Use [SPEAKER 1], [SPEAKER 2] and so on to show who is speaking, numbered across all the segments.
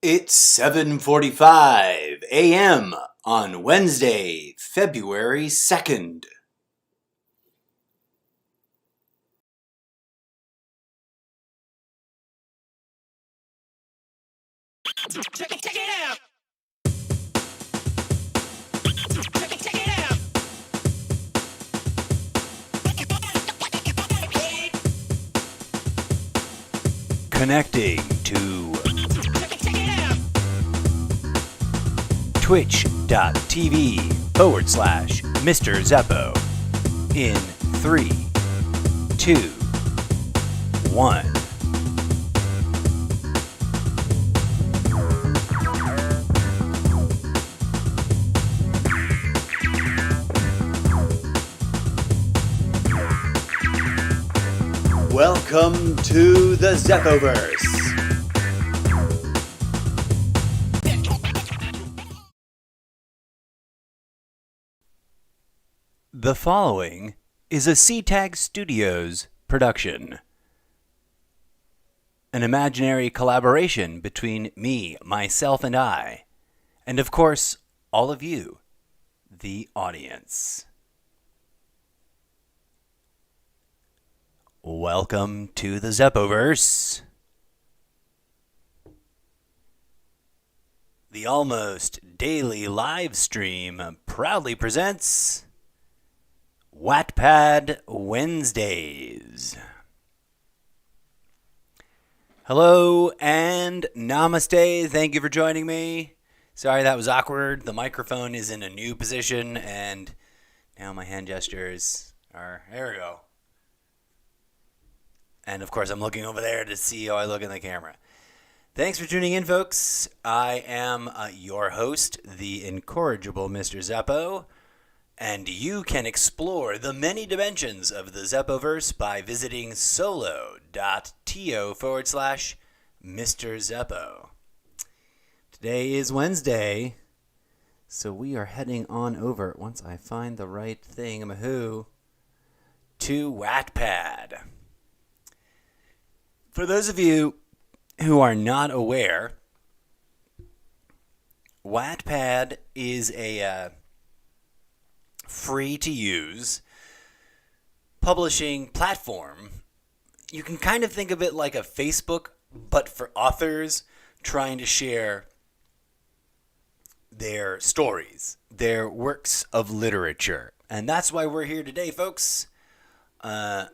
[SPEAKER 1] It's 7:45 a.m. on Wednesday, February 2nd.
[SPEAKER 2] Check it out. Check it out.
[SPEAKER 1] Connecting to
[SPEAKER 2] Check it out.
[SPEAKER 1] twitch.tv/MrZeppo in 3, 2, 1. Welcome to the Zeppoverse. The following is a CTAG Studios production. An imaginary collaboration between me, myself, and I, and of course, all of you, the audience. Welcome to the Zeppoverse. The almost daily live stream proudly presents Wattpad Wednesdays. Hello and namaste. Thank you for joining me. Sorry that was awkward. The microphone is in a new position and now my hand gestures are, there we go. And of course I'm looking over there to see how I look in the camera. Thanks for tuning in, folks. I am your host, the Incorrigible MrZeppo. And you can explore the many dimensions of the Zeppoverse by visiting Solo.to/MrZeppo. Today is Wednesday, so we are heading on over, once I find the right thing-a-mahoo, to Wattpad. For those of you who are not aware, Wattpad is a free-to-use publishing platform. You can kind of think of it like a Facebook, but for authors trying to share their stories, their works of literature. And that's why we're here today, folks. I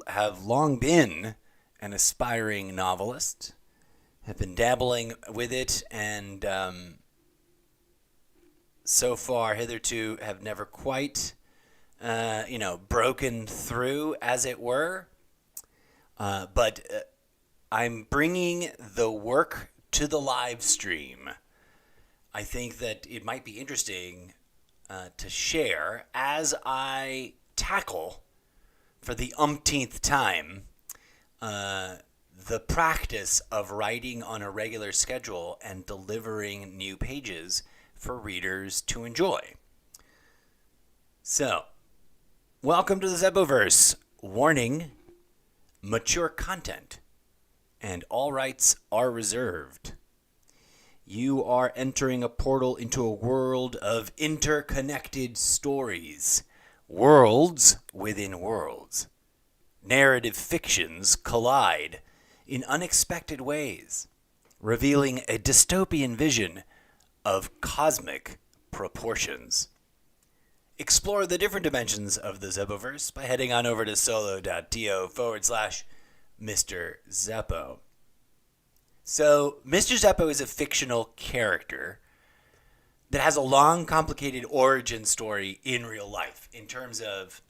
[SPEAKER 1] have long been an aspiring novelist, have been dabbling with it, and so far, hitherto, have never quite, broken through, as it were. But I'm bringing the work to the live stream. I think that it might be interesting to share as I tackle, for the umpteenth time, the practice of writing on a regular schedule and delivering new pages for readers to enjoy. So, welcome to the Zeppoverse. Warning, mature content, and all rights are reserved. You are entering a portal into a world of interconnected stories. Worlds within worlds. Narrative fictions collide in unexpected ways, revealing a dystopian vision of cosmic proportions. Explore the different dimensions of the Zeppoverse by heading on over to Solo.to/MrZeppo. So, Mr. Zeppo is a fictional character that has a long, complicated origin story in real life in terms of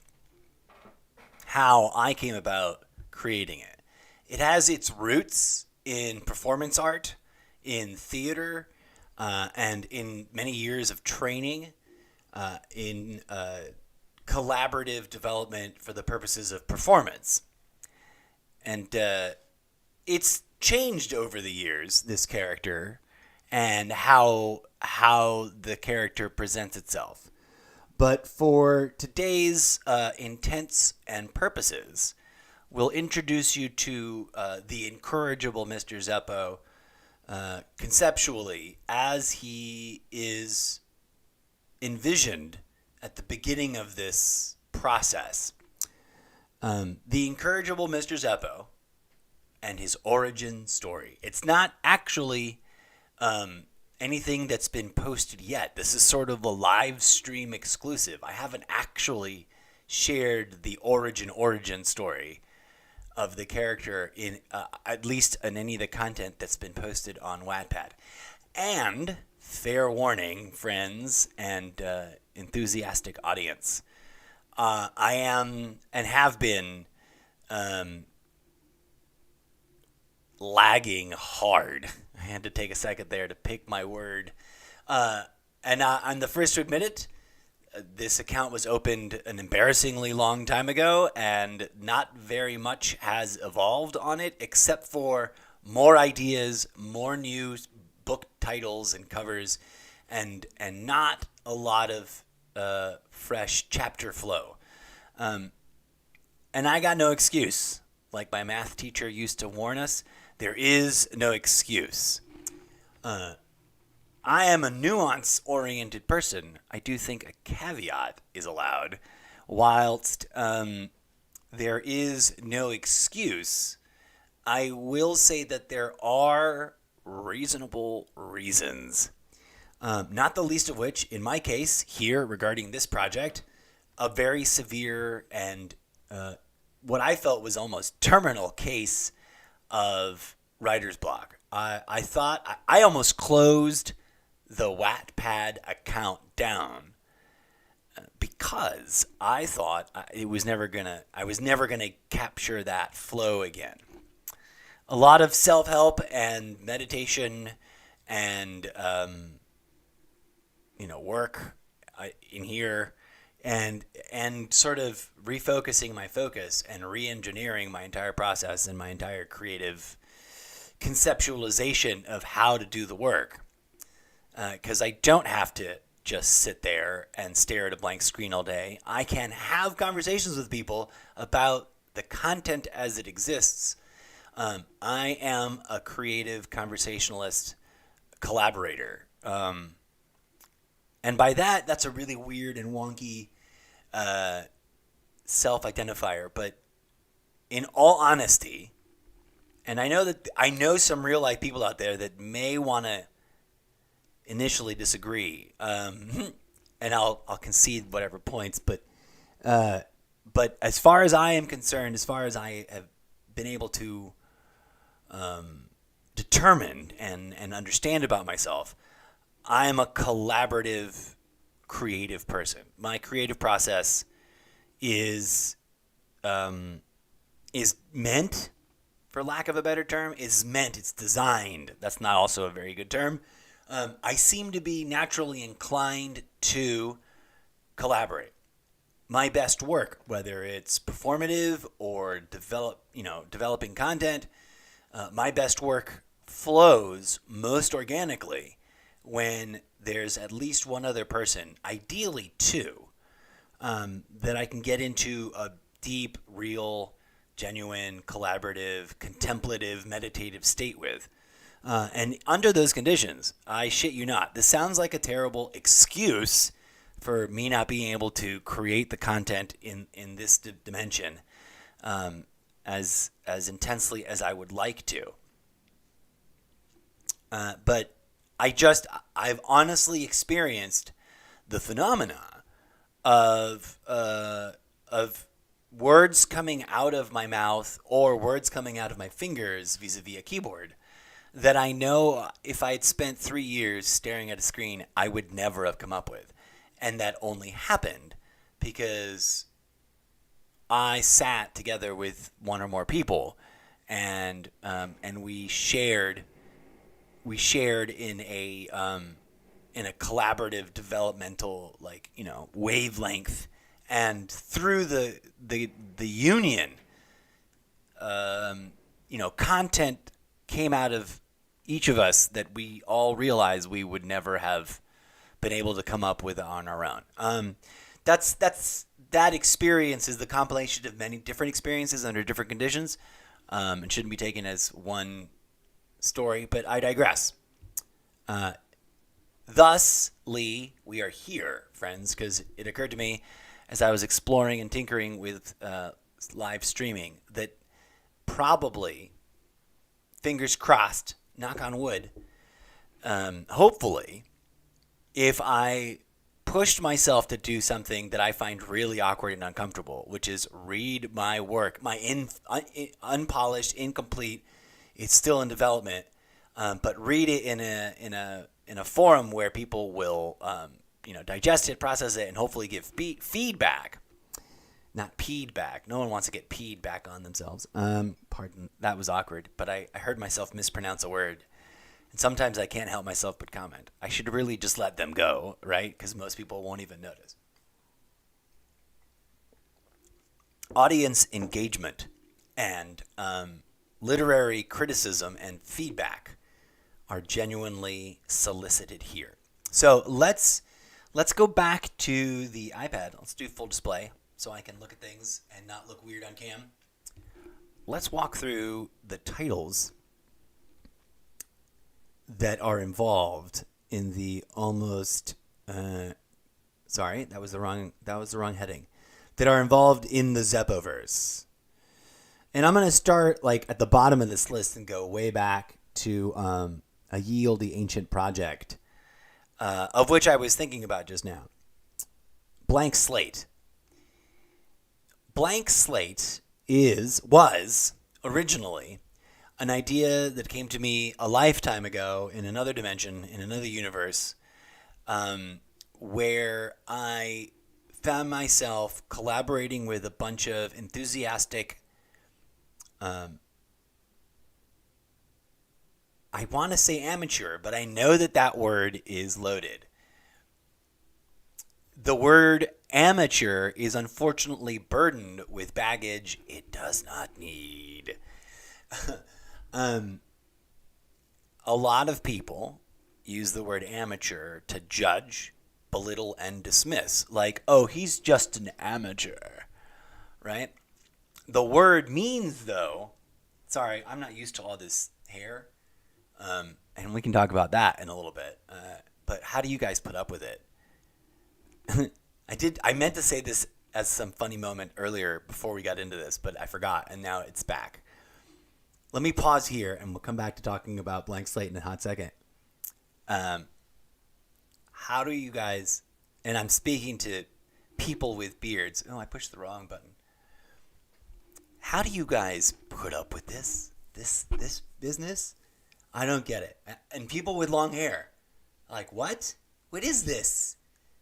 [SPEAKER 1] how I came about creating it. It has its roots in performance art, in theater, and in many years of training in collaborative development for the purposes of performance. And it's changed over the years, this character, and how the character presents itself. But for today's intents and purposes, we'll introduce you to the Incorrigible MrZeppo conceptually as he is envisioned at the beginning of this process. The Incorrigible MrZeppo and his origin story. It's not actually anything that's been posted yet. This is sort of a live stream exclusive. I haven't actually shared the origin story of the character in at least in any of the content that's been posted on Wattpad. And fair warning, friends and enthusiastic audience, I am and have been lagging hard. I had to take a second there to pick my word. And I'm the first to admit it. This account was opened an embarrassingly long time ago, and not very much has evolved on it, except for more ideas, more new book titles and covers, and not a lot of fresh chapter flow. And I got no excuse. Like my math teacher used to warn us, there is no excuse. I am a nuance-oriented person. I do think a caveat is allowed. Whilst there is no excuse, I will say that there are reasonable reasons. Not the least of which, in my case, here regarding this project, a very severe and what I felt was almost terminal case of writer's block. I thought I almost closed the Wattpad account down because I thought I was never gonna capture that flow again. A lot of self-help and meditation and work in here, and sort of refocusing my focus and re-engineering my entire process and my entire creative conceptualization of how to do the work. Because I don't have to just sit there and stare at a blank screen all day. I can have conversations with people about the content as it exists. I am a creative conversationalist collaborator. And by that, that's a really weird and wonky self-identifier. But in all honesty, and I know some real-life people out there that may want to initially disagree, and I'll concede whatever points, but as far as I am concerned, as far as I have been able to determine and understand about myself, I am a collaborative, creative person. My creative process is meant, for lack of a better term, it's designed. That's not also a very good term. I seem to be naturally inclined to collaborate. My best work, whether it's performative or developing content, my best work flows most organically when there's at least one other person, ideally two, that I can get into a deep, real, genuine, collaborative, contemplative, meditative state with. And under those conditions, I shit you not, this sounds like a terrible excuse for me not being able to create the content in this dimension as intensely as I would like to. But I've honestly experienced the phenomena of words coming out of my mouth or words coming out of my fingers vis-a-vis a keyboard that I know if I had spent 3 years staring at a screen, I would never have come up with. And that only happened because I sat together with one or more people and we shared in a collaborative developmental wavelength, and through the union, content came out of each of us that we all realized we would never have been able to come up with on our own. That experience is the compilation of many different experiences under different conditions, and shouldn't be taken as one story, but I digress. Thusly, we are here, friends, because it occurred to me as I was exploring and tinkering with live streaming that probably, fingers crossed, knock on wood, hopefully, if I pushed myself to do something that I find really awkward and uncomfortable, which is read my work, my unpolished, incomplete, it's still in development, but read it in a forum where people will digest it, process it, and hopefully give feedback. Not peed back. No one wants to get peed back on themselves. Pardon, that was awkward, but I heard myself mispronounce a word. And sometimes I can't help myself but comment. I should really just let them go, right? Because most people won't even notice. Audience engagement and literary criticism and feedback are genuinely solicited here. So let's go back to the iPad. Let's do full display so I can look at things and not look weird on cam. Let's walk through the titles that are involved in the almost sorry, that was the wrong heading. That are involved in the Zeppoverse. And I'm going to start like at the bottom of this list and go way back to a ye olde ancient project of which I was thinking about just now. Blank Slate. Blank Slate was originally an idea that came to me a lifetime ago in another dimension, in another universe, where I found myself collaborating with a bunch of enthusiastic, I want to say amateur, but I know that word is loaded. The word amateur is unfortunately burdened with baggage it does not need. A lot of people use the word amateur to judge, belittle, and dismiss. Like, oh, he's just an amateur, right? The word means, though, sorry, I'm not used to all this hair, and we can talk about that in a little bit. But how do you guys put up with it? I meant to say this as some funny moment earlier before we got into this, but I forgot, and now it's back. Let me pause here, and we'll come back to talking about Blank Slate in a hot second. How do you guys, and I'm speaking to people with beards. Oh, I pushed the wrong button. How do you guys put up with this business? I don't get it. And people with long hair, like, what? What is this?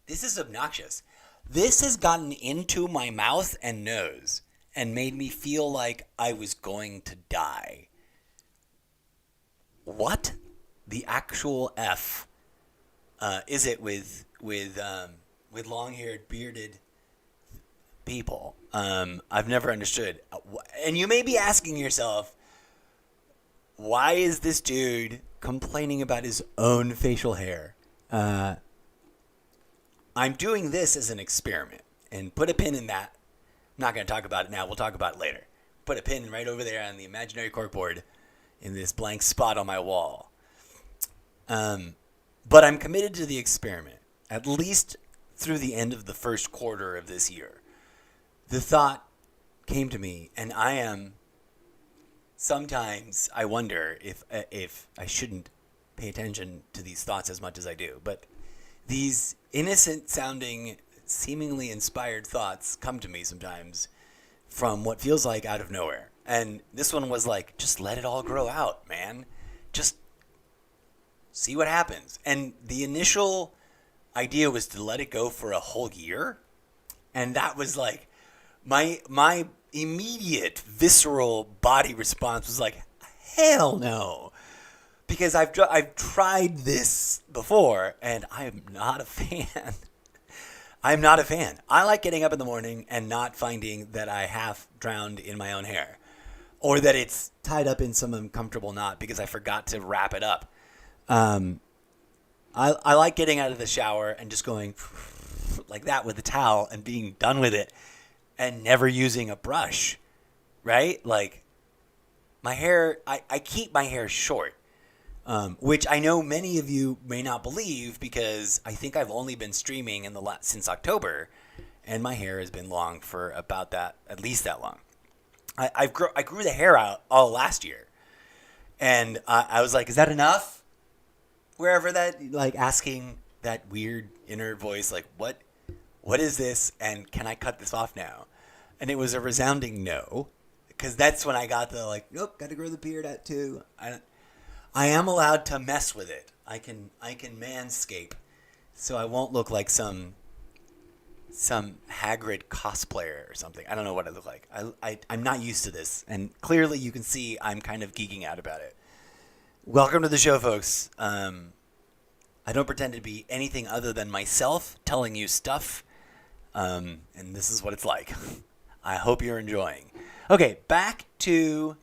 [SPEAKER 1] This is obnoxious. This has gotten into my mouth and nose and made me feel like I was going to die. What the actual F is it with long-haired, bearded people? I've never understood. And you may be asking yourself, why is this dude complaining about his own facial hair? I'm doing this as an experiment, and put a pin in that. I'm not going to talk about it now. We'll talk about it later. Put a pin right over there on the imaginary corkboard in this blank spot on my wall. But I'm committed to the experiment, at least through the end of the first quarter of this year. The thought came to me, and sometimes I wonder if I shouldn't pay attention to these thoughts as much as I do. But these innocent-sounding, seemingly inspired thoughts come to me sometimes from what feels like out of nowhere. And this one was like, just let it all grow out, man. Just see what happens. And the initial idea was to let it go for a whole year. And that was like, my immediate visceral body response was like, hell no. Because I've tried this before, and I am not a fan. I'm not a fan. I like getting up in the morning and not finding that I half drowned in my own hair, or that it's tied up in some uncomfortable knot because I forgot to wrap it up. I like getting out of the shower and just going like that with the towel and being done with it, and never using a brush, right? Like my hair, I keep my hair short. which I know many of you may not believe because I think I've only been streaming since October, and my hair has been long for about that, at least that long. I grew the hair out all last year, and I was like, is that enough? Wherever that, like, asking that weird inner voice, like, what is this, and can I cut this off now? And it was a resounding no, because that's when I got the, like, nope, got to grow the beard out too. I am allowed to mess with it. I can manscape, so I won't look like some Hagrid cosplayer or something. I don't know what I look like. I'm not used to this, and clearly you can see I'm kind of geeking out about it. Welcome to the show, folks. I don't pretend to be anything other than myself telling you stuff, and this is what it's like. I hope you're enjoying. Okay, back to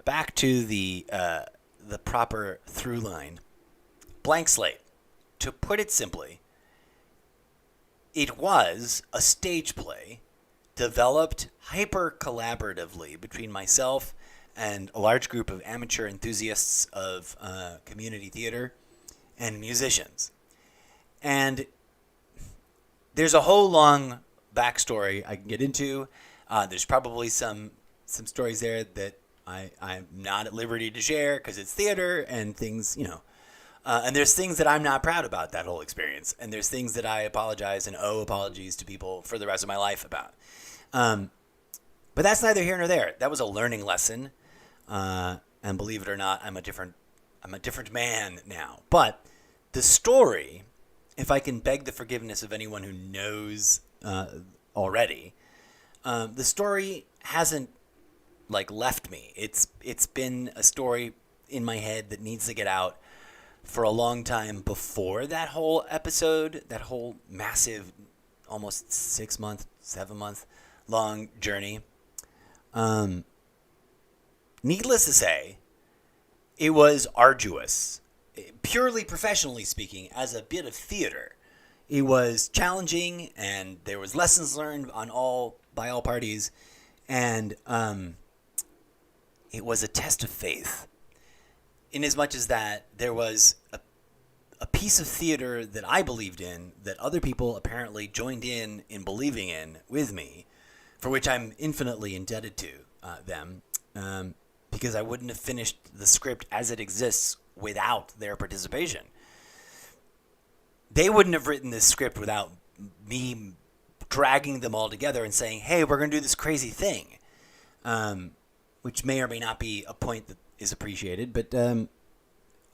[SPEAKER 1] the proper through line. Blank slate. To put it simply, it was a stage play developed hyper collaboratively between myself and a large group of amateur enthusiasts of community theater and musicians. And there's a whole long backstory I can get into. There's probably some stories there that I'm not at liberty to share because it's theater and things, and there's things that I'm not proud about that whole experience. And there's things that I apologize and owe apologies to people for the rest of my life about. But that's neither here nor there. That was a learning lesson. And believe it or not, I'm a different man now. But the story, if I can beg the forgiveness of anyone who knows already, the story hasn't left me. It's been a story in my head that needs to get out for a long time before that whole episode, that whole massive, almost 7 month long journey. Needless to say, it was arduous, purely professionally speaking, as a bit of theater. It was challenging, and there was lessons learned by all parties, and it was a test of faith. In as much as that there was a piece of theater that I believed in that other people apparently joined in believing in with me, for which I'm infinitely indebted to them, because I wouldn't have finished the script as it exists without their participation. They wouldn't have written this script without me dragging them all together and saying, hey, we're going to do this crazy thing, which may or may not be a point that is appreciated. But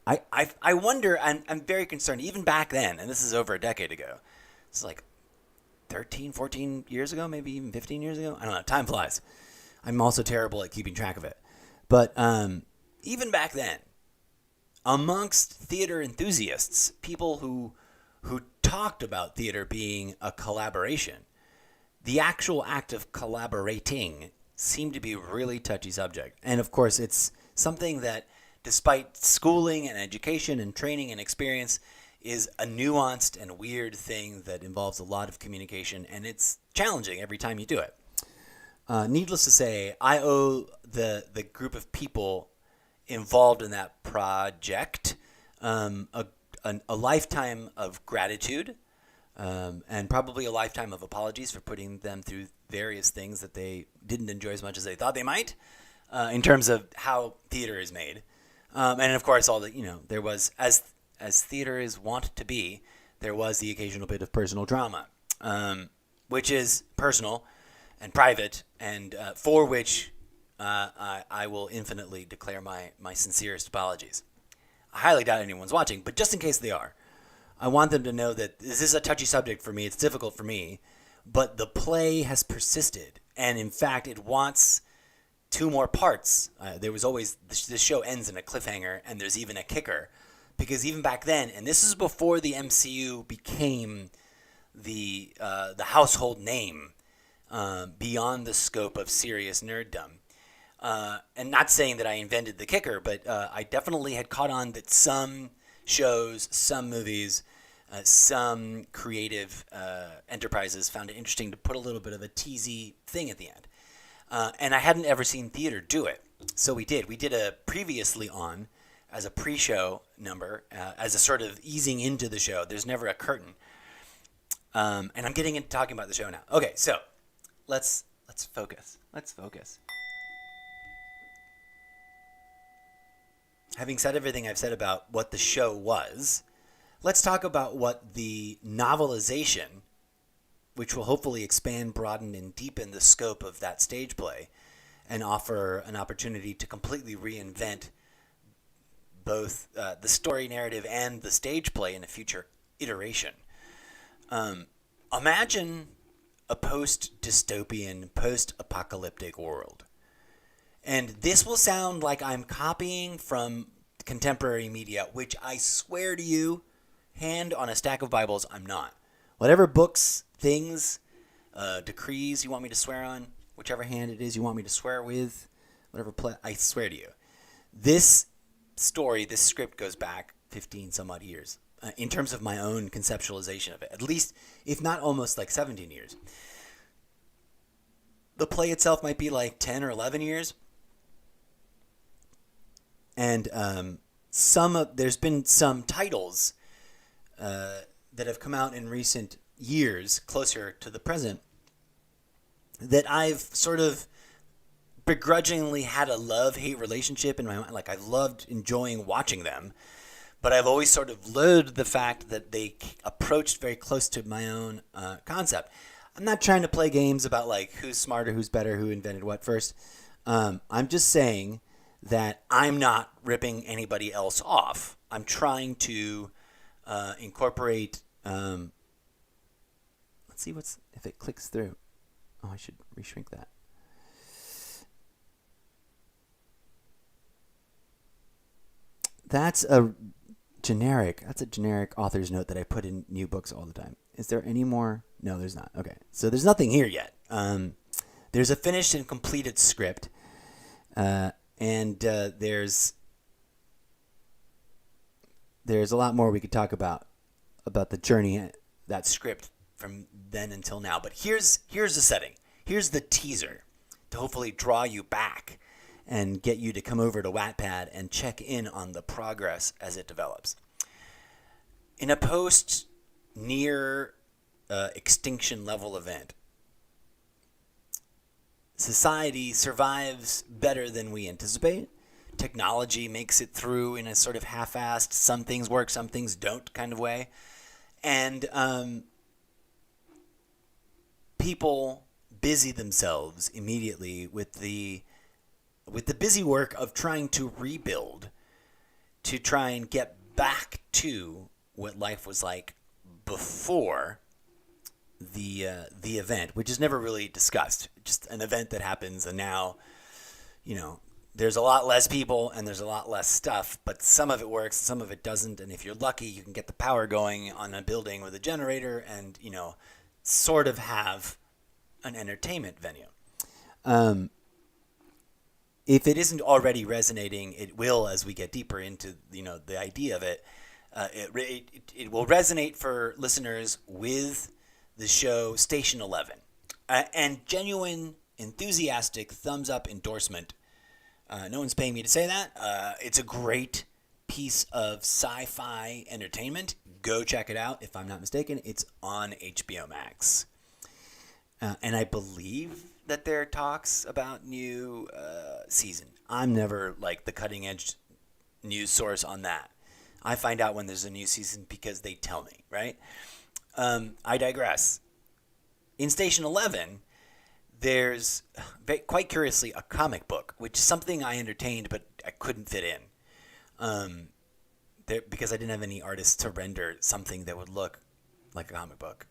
[SPEAKER 1] I wonder, and I'm very concerned, even back then, and this is over a decade ago. It's like 13, 14 years ago, maybe even 15 years ago. I don't know. Time flies. I'm also terrible at keeping track of it. But even back then, amongst theater enthusiasts, people who talked about theater being a collaboration, the actual act of collaborating seemed to be a really touchy subject. And of course, it's something that, despite schooling and education and training and experience, is a nuanced and weird thing that involves a lot of communication, and it's challenging every time you do it. Needless to say, I owe the group of people involved in that project a lifetime of gratitude, and probably a lifetime of apologies for putting them through various things that they didn't enjoy as much as they thought they might, in terms of how theater is made. And of course, there was, as theater is wont to be, there was the occasional bit of personal drama, which is personal and private, and for which I will infinitely declare my sincerest apologies. I highly doubt anyone's watching, but just in case they are, I want them to know that this is a touchy subject for me. It's difficult for me, but the play has persisted, and in fact, it wants 2 more parts. There was always, this show ends in a cliffhanger, and there's even a kicker, because even back then, and this is before the MCU became the household name beyond the scope of serious nerddom. And not saying that I invented the kicker, but I definitely had caught on that some shows, some movies, some creative enterprises found it interesting to put a little bit of a teasy thing at the end. And I hadn't ever seen theater do it. So we did. We did a previously on as a pre-show number, as a sort of easing into the show. There's never a curtain. And I'm getting into talking about the show now. Okay, so let's focus. Let's focus. Having said everything I've said about what the show was, let's talk about what the novelization, which will hopefully expand, broaden, and deepen the scope of that stage play and offer an opportunity to completely reinvent both the story narrative and the stage play in a future iteration. Imagine a post-dystopian, post-apocalyptic world. And this will sound like I'm copying from contemporary media, which I swear to you, hand on a stack of Bibles, I'm not. Whatever books, things, decrees you want me to swear on, whichever hand it is you want me to swear with, whatever I swear to you. This story, this script goes back 15 some odd years in terms of my own conceptualization of it. At least, if not almost like 17 years. The play itself might be like 10 or 11 years. And there's been some titles that have come out in recent years, closer to the present, that I've sort of begrudgingly had a love-hate relationship in my mind. Like, I've loved enjoying watching them, but I've always sort of loathed the fact that they approached very close to my own concept. I'm not trying to play games about, like, who's smarter, who's better, who invented what first. I'm just saying that I'm not ripping anybody else off. I'm trying to incorporate. Let's see if it clicks through. Oh, I should reshrink that. That's a generic author's note that I put in new books all the time. Is there any more? No, there's not. Okay, so there's nothing here yet. There's a finished and completed script. And there's a lot more we could talk about the journey, that script from then until now. But here's the setting. Here's the teaser to hopefully draw you back and get you to come over to Wattpad and check in on the progress as it develops. In a post-near extinction level event, society survives better than we anticipate. Technology makes it through in a sort of half-assed, some things work, some things don't kind of way. And people busy themselves immediately with the busy work of trying to rebuild, to try and get back to what life was like before the event, which is never really discussed. Just an event that happens, and now, there's a lot less people and there's a lot less stuff, but some of it works, some of it doesn't. And if you're lucky, you can get the power going on a building with a generator and, sort of have an entertainment venue. If it isn't already resonating, it will as we get deeper into, the idea of it. It will resonate for listeners with the show Station 11. And genuine, enthusiastic, thumbs-up endorsement. No one's paying me to say that. It's a great piece of sci-fi entertainment. Go check it out. If I'm not mistaken, it's on HBO Max. And I believe that there are talks about new season. I'm never like the cutting-edge news source on that. I find out when there's a new season because they tell me, right? I digress. In Station 11, there's, quite curiously, a comic book, which is something I entertained, but I couldn't fit in. Because I didn't have any artists to render something that would look like a comic book.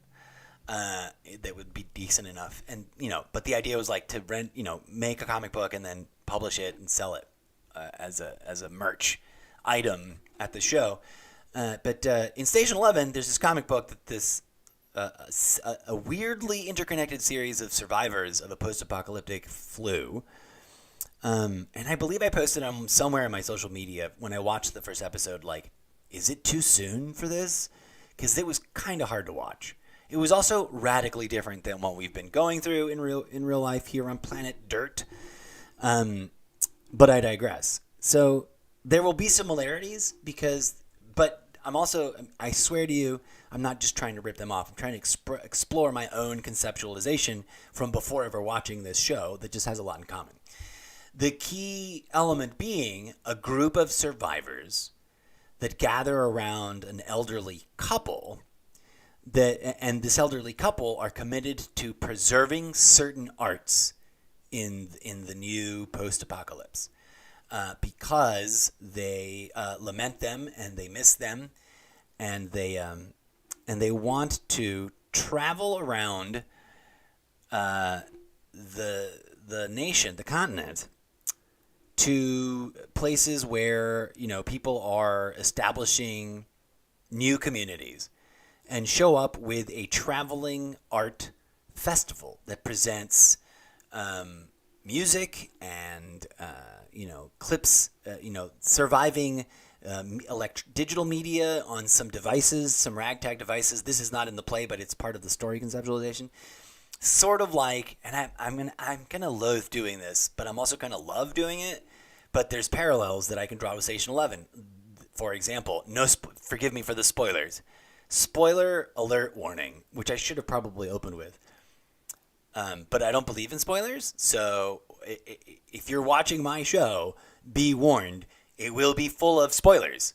[SPEAKER 1] That would be decent enough. And, but the idea was like to make a comic book and then publish it and sell it as a merch item at the show. But in Station 11, there's this comic book that a weirdly interconnected series of survivors of a post-apocalyptic flu. And I believe I posted them somewhere in my social media when I watched the first episode, like, is it too soon for this? Because it was kind of hard to watch. It was also radically different than what we've been going through in real life here on planet Dirt. But I digress. So there will be similarities but I swear to you, I'm not just trying to rip them off. I'm trying to explore my own conceptualization from before ever watching this show that just has a lot in common. The key element being a group of survivors that gather around an elderly couple and this elderly couple are committed to preserving certain arts in the new post-apocalypse. Because they lament them and they miss them, and they want to travel around the nation, the continent, to places where people are establishing new communities, and show up with a traveling art festival that presents music and clips, surviving digital media on some devices, some ragtag devices. This is not in the play, but it's part of the story conceptualization. Sort of like, and I'm gonna loathe doing this, but I'm also gonna love doing it. But there's parallels that I can draw with Station 11. For example, forgive me for the spoilers. Spoiler alert warning, which I should have probably opened with. But I don't believe in spoilers, so if you're watching my show, be warned, it will be full of spoilers.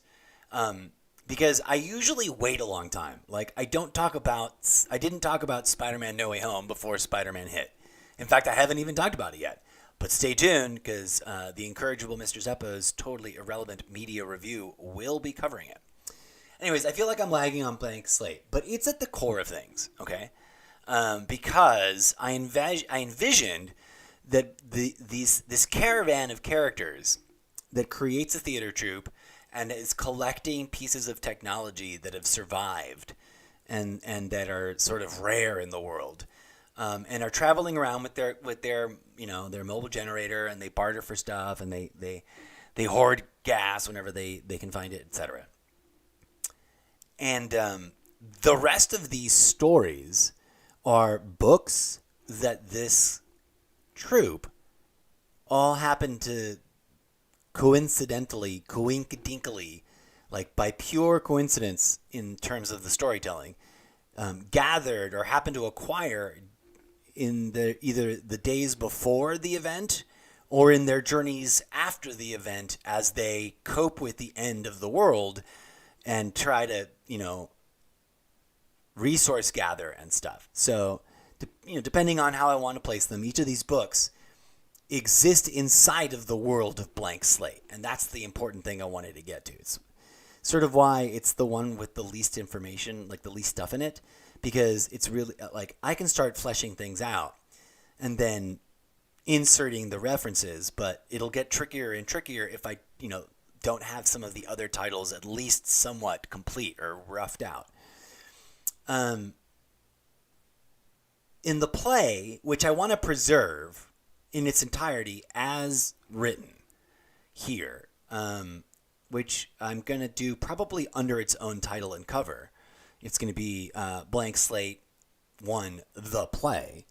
[SPEAKER 1] Because I usually wait a long time. Like, I didn't talk about Spider-Man No Way Home before Spider-Man hit. In fact, I haven't even talked about it yet. But stay tuned, because the Incorrigible MrZeppo's totally irrelevant media review will be covering it. Anyways, I feel like I'm lagging on Blank Slate, but it's at the core of things, okay? Because I envisioned that this caravan of characters that creates a theater troupe and is collecting pieces of technology that have survived and that are sort of rare in the world, and are traveling around with their mobile generator, and they barter for stuff, and they hoard gas whenever they can find it, etc. And the rest of these stories are books that this troupe all happen to coincidentally, coinkadinkly, like by pure coincidence in terms of the storytelling, gathered or happen to acquire in either the days before the event or in their journeys after the event as they cope with the end of the world and try to, resource gather and stuff. So, depending on how I want to place them, each of these books exist inside of the world of Blank Slate. And that's the important thing I wanted to get to. It's sort of why it's the one with the least information, like the least stuff in it, because it's really like I can start fleshing things out and then inserting the references, but it'll get trickier and trickier if I, don't have some of the other titles at least somewhat complete or roughed out. In the play, which I want to preserve in its entirety as written here, which I'm going to do probably under its own title and cover. It's going to be Blank Slate 1, The Play.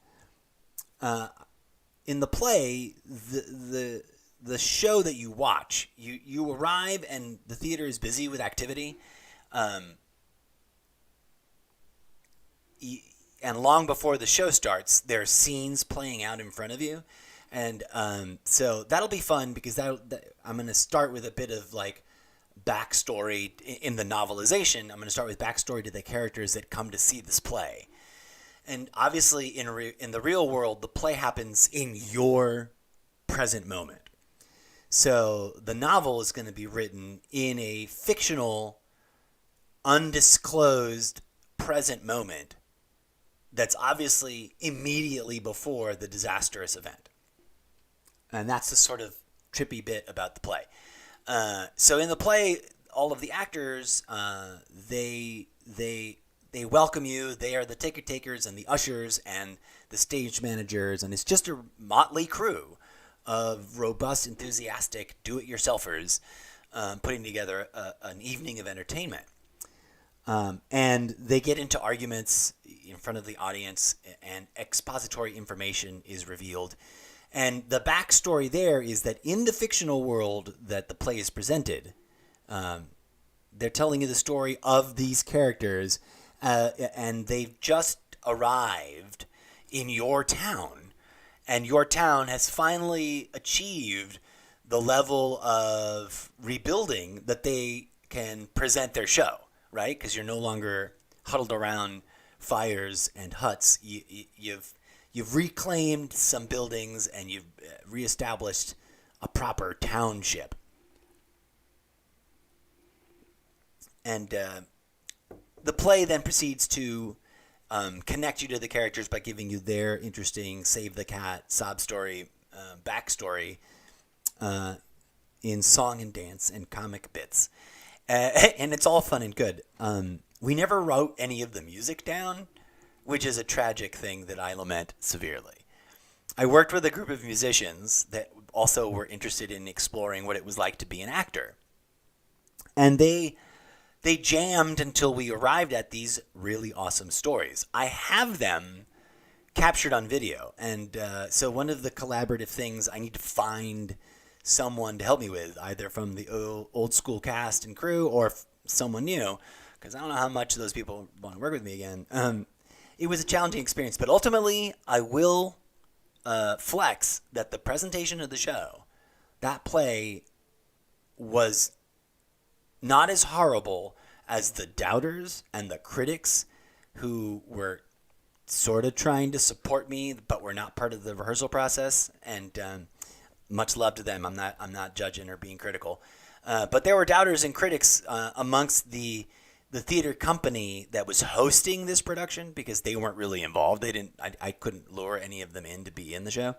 [SPEAKER 1] In the play, the show that you watch, you arrive and the theater is busy with activity. And long before the show starts, there are scenes playing out in front of you. And so that'll be fun because I'm going to start with a bit of like backstory in the novelization. I'm going to start with backstory to the characters that come to see this play. And obviously in the real world, the play happens in your present moment. So the novel is going to be written in a fictional, undisclosed present moment that's obviously immediately before the disastrous event. And that's the sort of trippy bit about the play. So in the play, all of the actors, they welcome you. They are the ticket takers and the ushers and the stage managers. And it's just a motley crew of robust, enthusiastic do-it-yourselfers putting together an evening of entertainment. And they get into arguments in front of the audience, and expository information is revealed. And the backstory there is that in the fictional world that the play is presented, they're telling you the story of these characters, and they've just arrived in your town, and your town has finally achieved the level of rebuilding that they can present their show, right? Because you're no longer huddled around fires and huts. You've reclaimed some buildings and you've reestablished a proper township. And the play then proceeds to connect you to the characters by giving you their interesting save the cat, sob story, backstory in song and dance and comic bits. And it's all fun and good. We never wrote any of the music down, which is a tragic thing that I lament severely. I worked with a group of musicians that also were interested in exploring what it was like to be an actor. And they jammed until we arrived at these really awesome stories. I have them captured on video. And so one of the collaborative things I need to find someone to help me with, either from the old school cast and crew or someone new, because I don't know how much those people want to work with me again. It was a challenging experience, but ultimately I will flex that the presentation of the show, that play, was not as horrible as the doubters and the critics who were sort of trying to support me, but were not part of the rehearsal process. And much love to them. I'm not judging or being critical, but there were doubters and critics amongst the theater company that was hosting this production, because they weren't really involved. I couldn't lure any of them in to be in the show,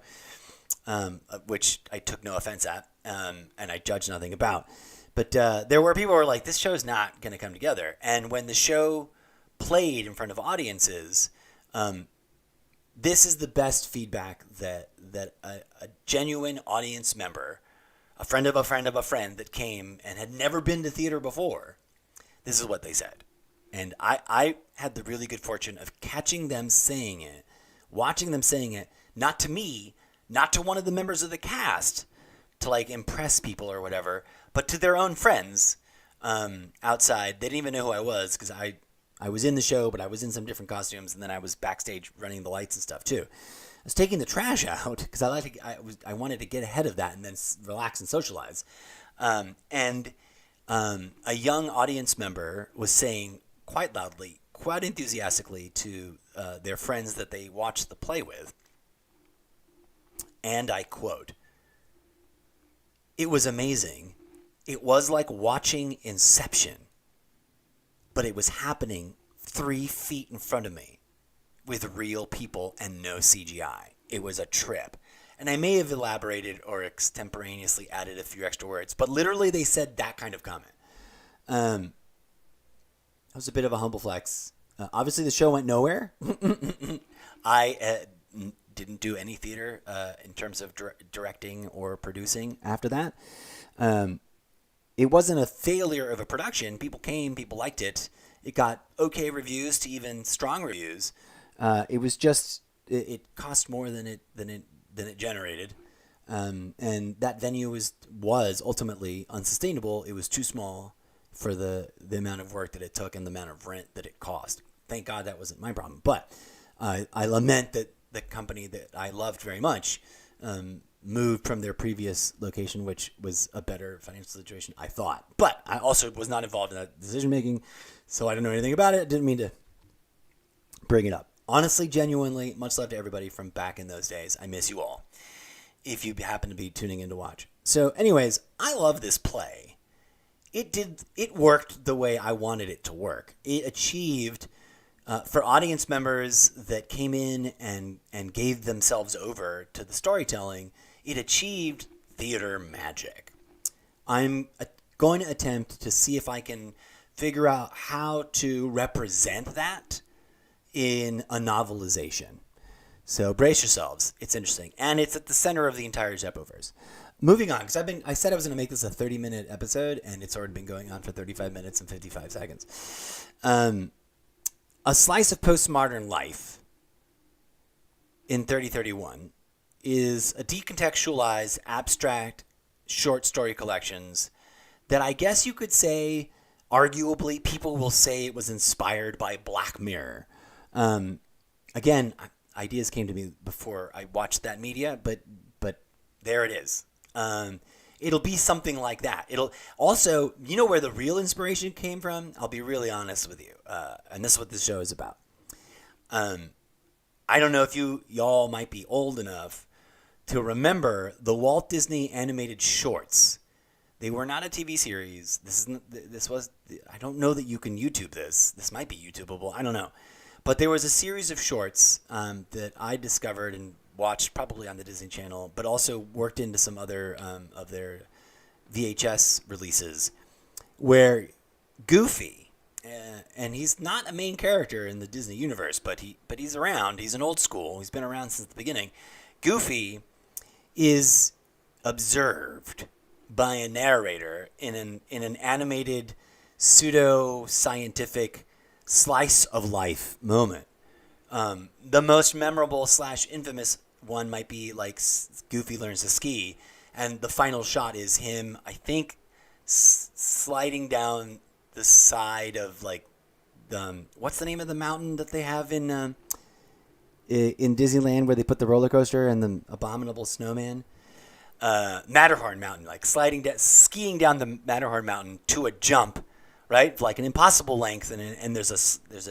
[SPEAKER 1] which I took no offense at, and I judged nothing about. But there were people who were like, this show's not going to come together. And when the show played in front of audiences, this is the best feedback that a genuine audience member, a friend of a friend of a friend that came and had never been to theater before, this is what they said. And I had the really good fortune of catching them saying it, watching them saying it, not to me, not to one of the members of the cast to like impress people or whatever, but to their own friends outside. They didn't even know who I was, because I was in the show, but I was in some different costumes, and then I was backstage running the lights and stuff too. I was taking the trash out because I wanted to get ahead of that and then relax and socialize. And a young audience member was saying quite loudly, quite enthusiastically to their friends that they watched the play with, and I quote, "It was amazing. It was like watching Inception, but it was happening 3 feet in front of me with real people and no CGI. It was a trip." And I may have elaborated or extemporaneously added a few extra words, but literally they said that kind of comment. That was a bit of a humble flex. Obviously, the show went nowhere. I didn't do any theater in terms of directing or producing after that. It wasn't a failure of a production. People came, people liked it. It got okay reviews to even strong reviews. It was just it cost more than it generated, and that venue was ultimately unsustainable. It was too small for the amount of work that it took and the amount of rent that it cost. Thank God that wasn't my problem. But I lament that the company that I loved very much moved from their previous location, which was a better financial situation, I thought. But I also was not involved in that decision making, so I don't know anything about it. Didn't mean to bring it up. Honestly, genuinely, much love to everybody from back in those days. I miss you all, if you happen to be tuning in to watch. So anyways, I love this play. It worked the way I wanted it to work. It achieved, for audience members that came in and gave themselves over to the storytelling, it achieved theater magic. I'm going to attempt to see if I can figure out how to represent that in a novelization. So brace yourselves. It's interesting. And it's at the center of the entire Zeppoverse. Moving on, because I said I was going to make this a 30-minute episode, and it's already been going on for 35 minutes and 55 seconds. A slice of postmodern life in 3031 is a decontextualized, abstract short story collections that I guess you could say, arguably, people will say it was inspired by Black Mirror. Again, ideas came to me before I watched that media, but there it is. It'll be something like that. It'll also, you know where the real inspiration came from? I'll be really honest with you, and this is what this show is about. I don't know if y'all might be old enough to remember the Walt Disney animated shorts. They were not a TV series. This was. I don't know that you can YouTube this. This might be YouTubeable. I don't know, but there was a series of shorts that I discovered and watched probably on the Disney Channel, but also worked into some other of their VHS releases, where Goofy, and he's not a main character in the Disney universe, but he's around. He's an old school. He's been around since the beginning. Goofy is observed by a narrator in an animated pseudo-scientific slice of life moment. The most memorable / infamous one might be like Goofy learns to ski, and the final shot is him, I think, sliding down the side of like what's the name of the mountain that they have in Disneyland where they put the roller coaster and the abominable snowman? Matterhorn Mountain, like skiing down the Matterhorn Mountain to a jump, right? Like an impossible length, and there's a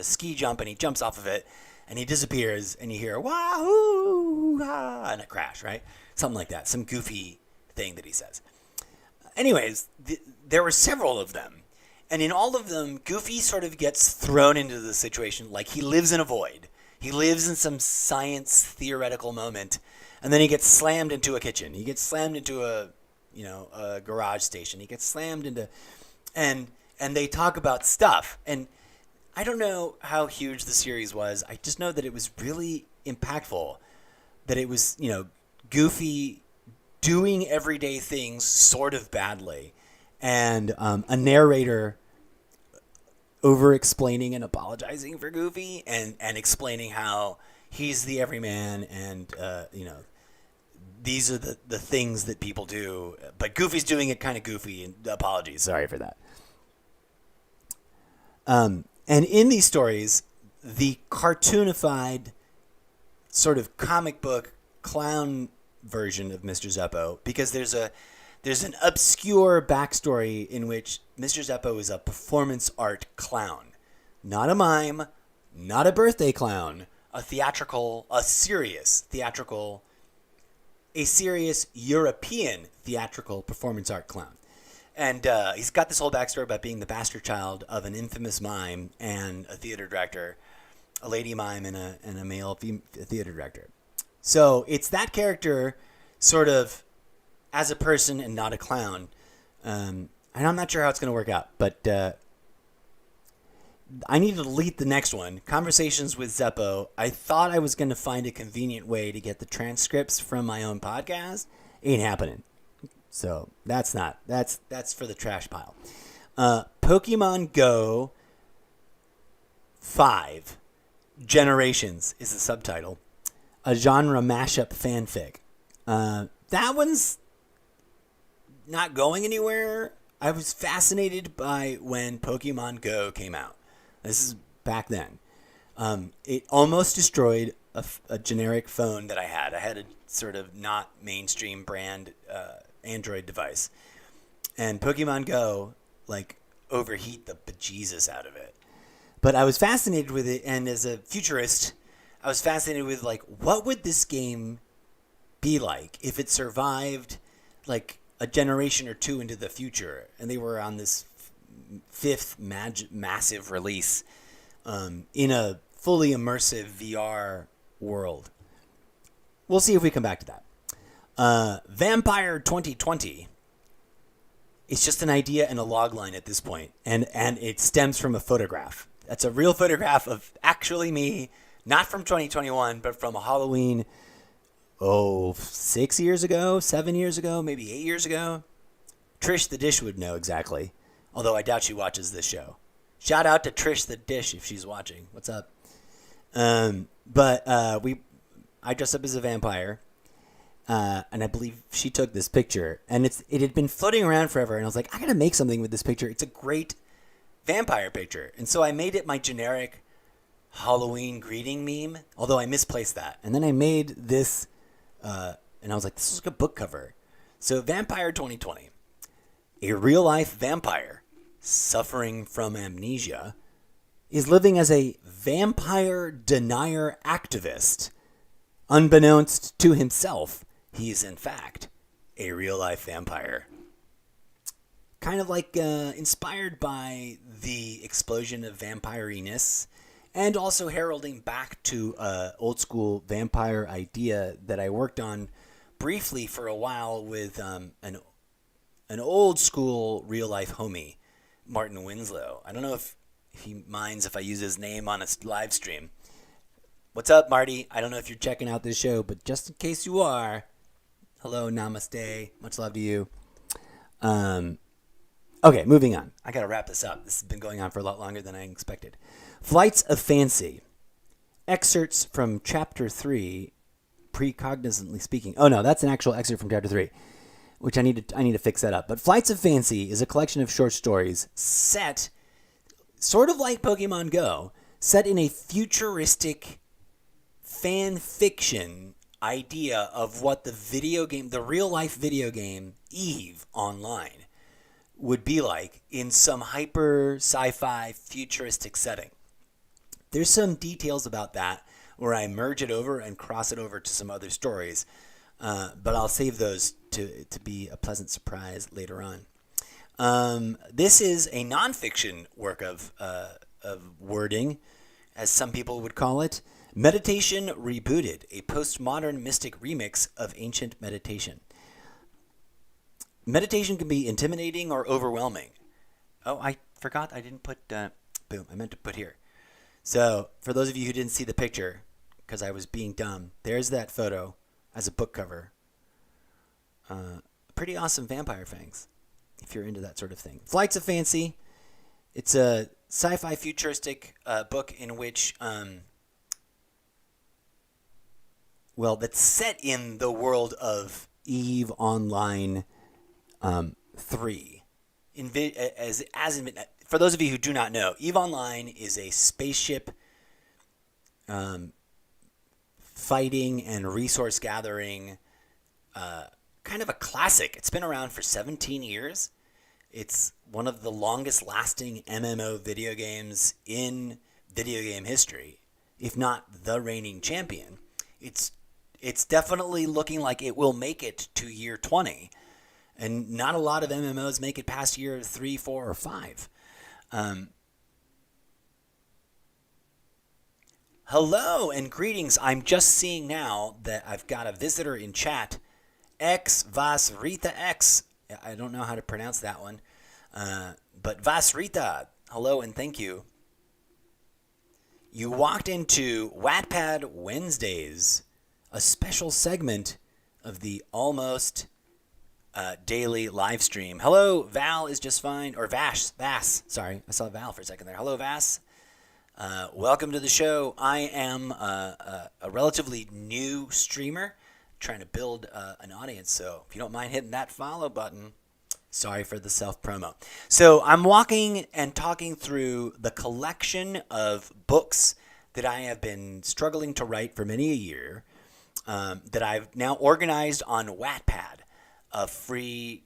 [SPEAKER 1] ski jump, and he jumps off of it, and he disappears, and you hear wahoo, and a crash, right? Something like that, some goofy thing that he says. Anyways, there were several of them, and in all of them, Goofy sort of gets thrown into the situation like he lives in a void. He lives in some science theoretical moment, and then he gets slammed into a kitchen. He gets slammed into a garage station. He gets slammed into, and they talk about stuff. And I don't know how huge the series was. I just know that it was really impactful. That it was, Goofy doing everyday things sort of badly, and a narrator over-explaining and apologizing for Goofy, and explaining how he's the everyman, and these are the things that people do, but Goofy's doing it kind of goofy, and apologies, sorry for that. And in these stories, the cartoonified sort of comic book clown version of Mr. Zeppo, because there's an obscure backstory in which Mr. Zeppo is a performance art clown. Not a mime, not a birthday clown, a serious European theatrical performance art clown. And he's got this whole backstory about being the bastard child of an infamous mime and a theater director, a lady mime and a male theater director. So it's that character sort of as a person and not a clown. And I'm not sure how it's going to work out, but I need to delete the next one. Conversations with Zeppo. I thought I was going to find a convenient way to get the transcripts from my own podcast. Ain't happening. So that's for the trash pile. Pokemon Go 5 Generations is the subtitle. A genre mashup fanfic. That one's not going anywhere. I was fascinated by when Pokemon Go came out. This is back then. It almost destroyed a generic phone that I had. I had a sort of not mainstream brand Android device. And Pokemon Go, overheat the bejesus out of it. But I was fascinated with it, and as a futurist, I was fascinated with, what would this game be like if it survived, a generation or two into the future, and they were on this fifth massive release in a fully immersive VR world. We'll see if we come back to that. Vampire 2020. It's just an idea and a logline at this point, and it stems from a photograph. That's a real photograph of actually me, not from 2021, but from a Halloween, 6 years ago, 7 years ago, maybe 8 years ago. Trish the Dish would know exactly, although I doubt she watches this show. Shout out to Trish the Dish if she's watching. What's up? I dressed up as a vampire, and I believe she took this picture, and it had been floating around forever, and I was like, I gotta make something with this picture. It's a great vampire picture. And so I made it my generic Halloween greeting meme, although I misplaced that. And then I made this, and I was like, this is like a book cover. So Vampire 2020, a real-life vampire suffering from amnesia, is living as a vampire denier activist. Unbeknownst to himself, he is in fact a real-life vampire. Kind of like inspired by the explosion of vampire-ness, and also heralding back to old school vampire idea that I worked on briefly for a while with an old school real life homie, Martin Winslow. I don't know if he minds if I use his name on a live stream. What's up, Marty? I don't know if you're checking out this show, but just in case you are, hello, namaste, much love to you. Okay, moving on. I gotta wrap this up. This has been going on for a lot longer than I expected. Flights of Fancy. Excerpts from Chapter 3, precognizantly speaking. Oh no, that's an actual excerpt from Chapter 3, which I need to fix that up. But Flights of Fancy is a collection of short stories set, sort of like Pokemon Go, set in a futuristic fan fiction idea of what the real life video game EVE Online would be like in some hyper sci-fi futuristic setting. There's some details about that where I merge it over and cross it over to some other stories, but I'll save those to be a pleasant surprise later on. This is a nonfiction work of wording, as some people would call it. Meditation Rebooted, a postmodern mystic remix of ancient meditation. Meditation can be intimidating or overwhelming. Oh, I forgot I didn't put, boom, I meant to put here. So, for those of you who didn't see the picture, because I was being dumb, there's that photo as a book cover. Pretty awesome vampire fangs, if you're into that sort of thing. Flights of Fancy. It's a sci-fi futuristic book in which, that's set in the world of EVE Online 3. For those of you who do not know, EVE Online is a spaceship fighting and resource gathering, kind of a classic. It's been around for 17 years. It's one of the longest lasting MMO video games in video game history, if not the reigning champion. It's definitely looking like it will make it to year 20. And not a lot of MMOs make it past year 3, 4, or 5. Hello and greetings. I'm just seeing now that I've got a visitor in chat. Vasrita X. I don't know how to pronounce that one. But Vasrita, hello and thank you. You walked into Wattpad Wednesdays, a special segment of the almost daily live stream. Hello, Val is just fine. Or Vass. Sorry, I saw Val for a second there. Hello, Vass. Welcome to the show. I am a relatively new streamer trying to build an audience. So if you don't mind hitting that follow button, sorry for the self-promo. So I'm walking and talking through the collection of books that I have been struggling to write for many a year, that I've now organized on Wattpad, a free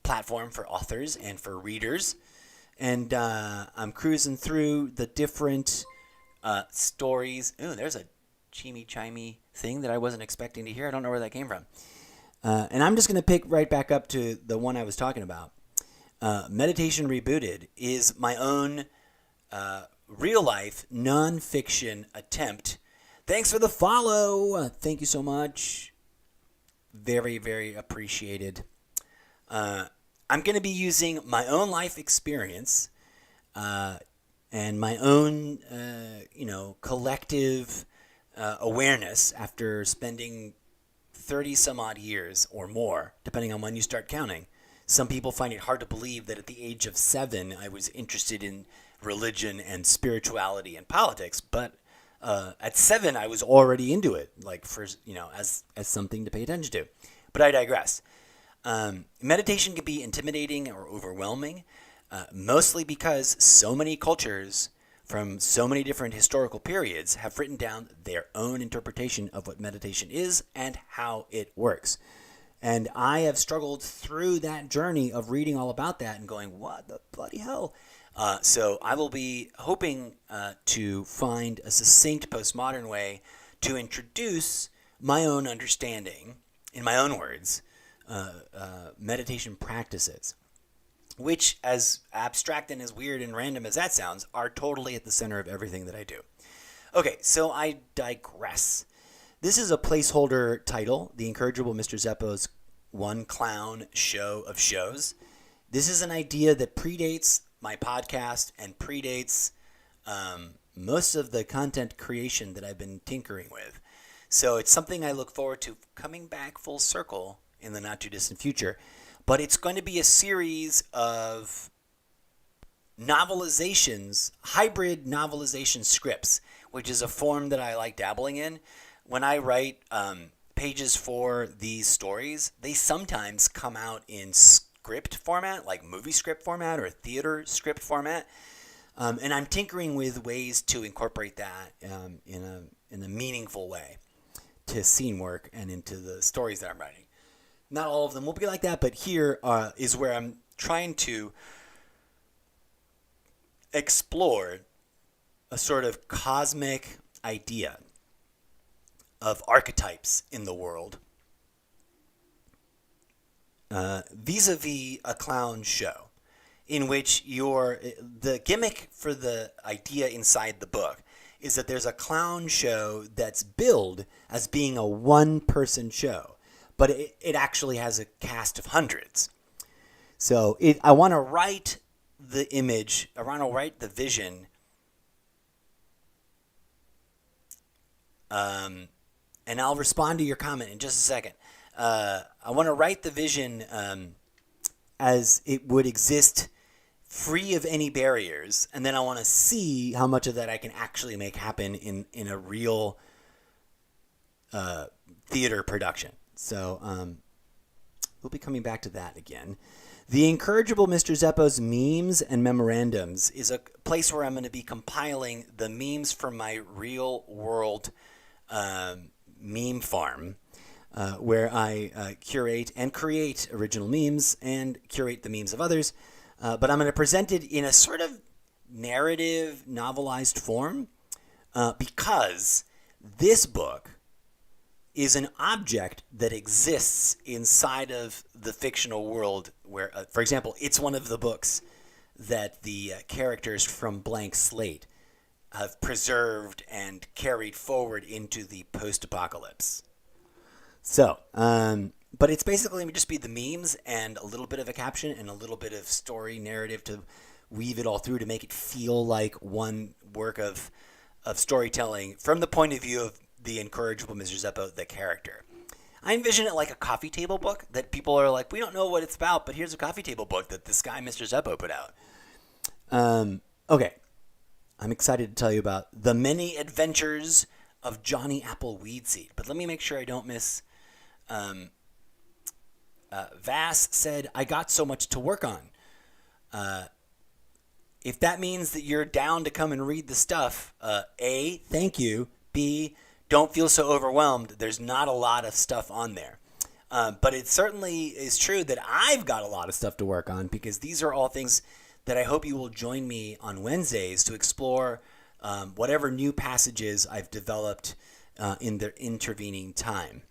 [SPEAKER 1] platform for authors and for readers. And I'm cruising through the different stories. Ooh, there's a chimey thing that I wasn't expecting to hear. I don't know where that came from. And I'm just going to pick right back up to the one I was talking about. Meditation Rebooted is my own real-life non-fiction attempt. Thanks for the follow. Thank you so much. Very, very appreciated. I'm going to be using my own life experience and my own, collective awareness after spending 30 some odd years or more, depending on when you start counting. Some people find it hard to believe that at the age of 7, I was interested in religion and spirituality and politics, but At 7, I was already into it, like as something to pay attention to. But I digress. Meditation can be intimidating or overwhelming, mostly because so many cultures from so many different historical periods have written down their own interpretation of what meditation is and how it works. And I have struggled through that journey of reading all about that and going, what the bloody hell? So I will be hoping to find a succinct postmodern way to introduce my own understanding, in my own words, meditation practices, which, as abstract and as weird and random as that sounds, are totally at the center of everything that I do. Okay, so I digress. This is a placeholder title, The Incorrigible MrZeppo's One Clown Show of Shows. This is an idea that predates my podcast and predates most of the content creation that I've been tinkering with. So it's something I look forward to coming back full circle in the not too distant future. But it's going to be a series of novelizations, hybrid novelization scripts, which is a form that I like dabbling in. When I write pages for these stories, they sometimes come out in script format, like movie script format or theater script format. And I'm tinkering with ways to incorporate that in a meaningful way to scene work and into the stories that I'm writing. Not all of them will be like that, but here is where I'm trying to explore a sort of cosmic idea of archetypes in the world vis-a-vis a clown show, in which the gimmick for the idea inside the book is that there's a clown show that's billed as being a one-person show, but it actually has a cast of hundreds. So I want to write the image, I want to write the vision and I'll respond to your comment in just a second. I want to write the vision as it would exist free of any barriers, and then I want to see how much of that I can actually make happen in a real theater production. So we'll be coming back to that again. The Incorrigible MrZeppo's Memes and Memorandums is a place where I'm going to be compiling the memes from my real world meme farm, where I curate and create original memes and curate the memes of others. But I'm going to present it in a sort of narrative, novelized form because this book is an object that exists inside of the fictional world where, for example, it's one of the books that the characters from Blank Slate have preserved and carried forward into the post-apocalypse. So, but it's basically going to just be the memes and a little bit of a caption and a little bit of story narrative to weave it all through to make it feel like one work of storytelling from the point of view of the Incorrigible MrZeppo, the character. I envision it like a coffee table book that people are like, we don't know what it's about, but here's a coffee table book that this guy, Mr. Zeppo, put out. Okay. I'm excited to tell you about The Many Adventures of Johnny Apple Weedseed. But let me make sure I don't miss... Vass said, I got so much to work on. If that means that you're down to come and read the stuff, A, thank you. B, don't feel so overwhelmed. There's not a lot of stuff on there. But it certainly is true that I've got a lot of stuff to work on because these are all things that I hope you will join me on Wednesdays to explore whatever new passages I've developed in the intervening time.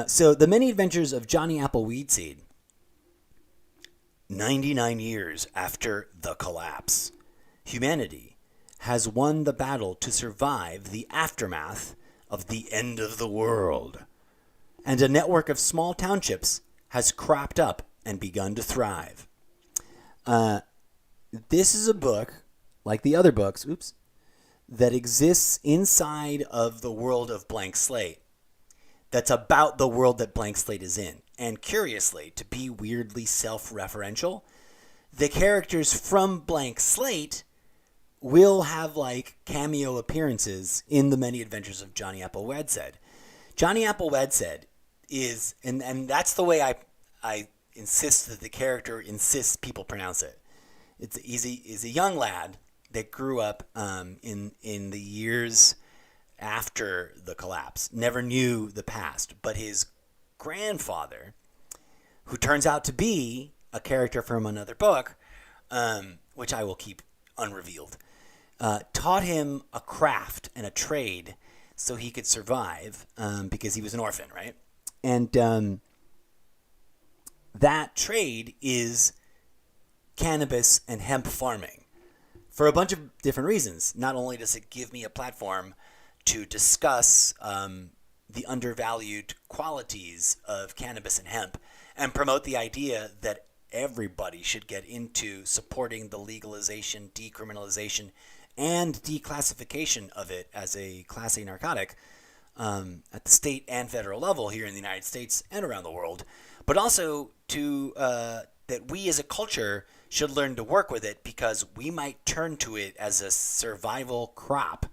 [SPEAKER 1] So, The Many Adventures of Johnny Apple Weedseed. 99 years after the collapse, humanity has won the battle to survive the aftermath of the end of the world. And a network of small townships has cropped up and begun to thrive. This is a book, like the other books, that exists inside of the world of Blank Slate. That's about the world that Blank Slate is in. And curiously, to be weirdly self-referential, the characters from Blank Slate will have like cameo appearances in the many adventures of Johnny Appleseed. Johnny Appleseed is, and that's the way I insist that the character insists people pronounce it. He's a young lad that grew up in the years after the collapse, never knew the past, but his grandfather, who turns out to be a character from another book, which I will keep unrevealed, taught him a craft and a trade so he could survive because he was an orphan, right? And that trade is cannabis and hemp farming for a bunch of different reasons. Not only does it give me a platform to discuss the undervalued qualities of cannabis and hemp and promote the idea that everybody should get into supporting the legalization, decriminalization, and declassification of it as a Class A narcotic at the state and federal level here in the United States and around the world, but also to that we as a culture should learn to work with it because we might turn to it as a survival crop.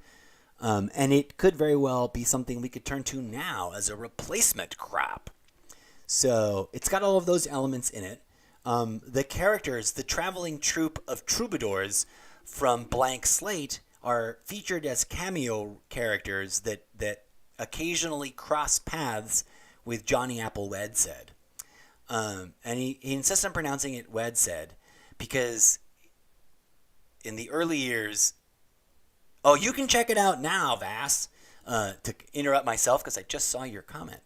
[SPEAKER 1] And it could very well be something we could turn to now as a replacement crop. So it's got all of those elements in it. The characters, the traveling troupe of troubadours from Blank Slate, are featured as cameo characters that occasionally cross paths with Johnny Appleseed. And he insists on pronouncing it Wedsaid because in the early years... Oh, you can check it out now, Vass, to interrupt myself because I just saw your comment.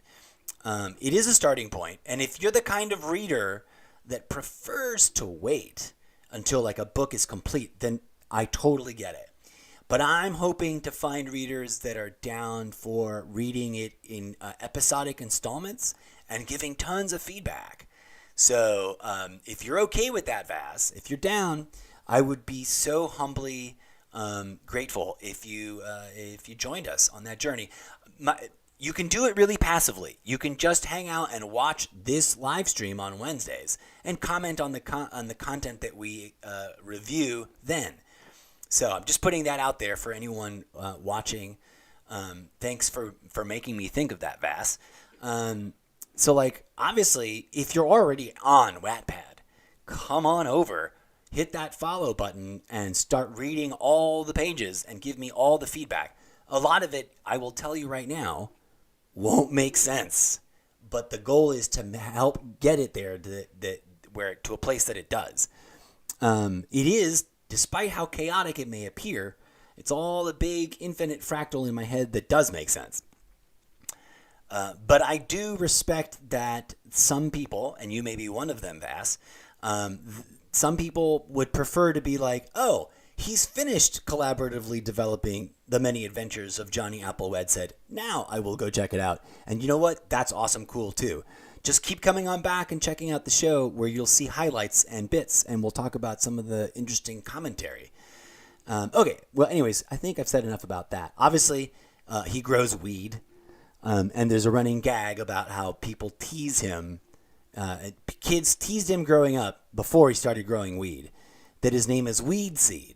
[SPEAKER 1] It is a starting point, and if you're the kind of reader that prefers to wait until like a book is complete, then I totally get it. But I'm hoping to find readers that are down for reading it in episodic installments and giving tons of feedback. So if you're okay with that, Vass, if you're down, I would be so humbly grateful if you joined us on that journey. You can do it really passively. You can just hang out and watch this live stream on Wednesdays and comment on the content that we review then. So I'm just putting that out there for anyone watching. Thanks for making me think of that, Vass. So like obviously, if you're already on Wattpad, come on over. Hit that follow button and start reading all the pages and give me all the feedback. A lot of it, I will tell you right now, won't make sense. But the goal is to help get it there to a place that it does. It is, despite how chaotic it may appear, it's all a big infinite fractal in my head that does make sense. But I do respect that some people, and you may be one of them, Vass, some people would prefer to be like, oh, he's finished collaboratively developing the many adventures of Johnny Appleseed. Now I will go check it out. And you know what? That's awesome cool too. Just keep coming on back and checking out the show where you'll see highlights and bits, and we'll talk about some of the interesting commentary. Okay, well, anyways, I think I've said enough about that. Obviously, he grows weed, and there's a running gag about how people tease him. Kids teased him growing up before he started growing weed, that his name is Weed Seed.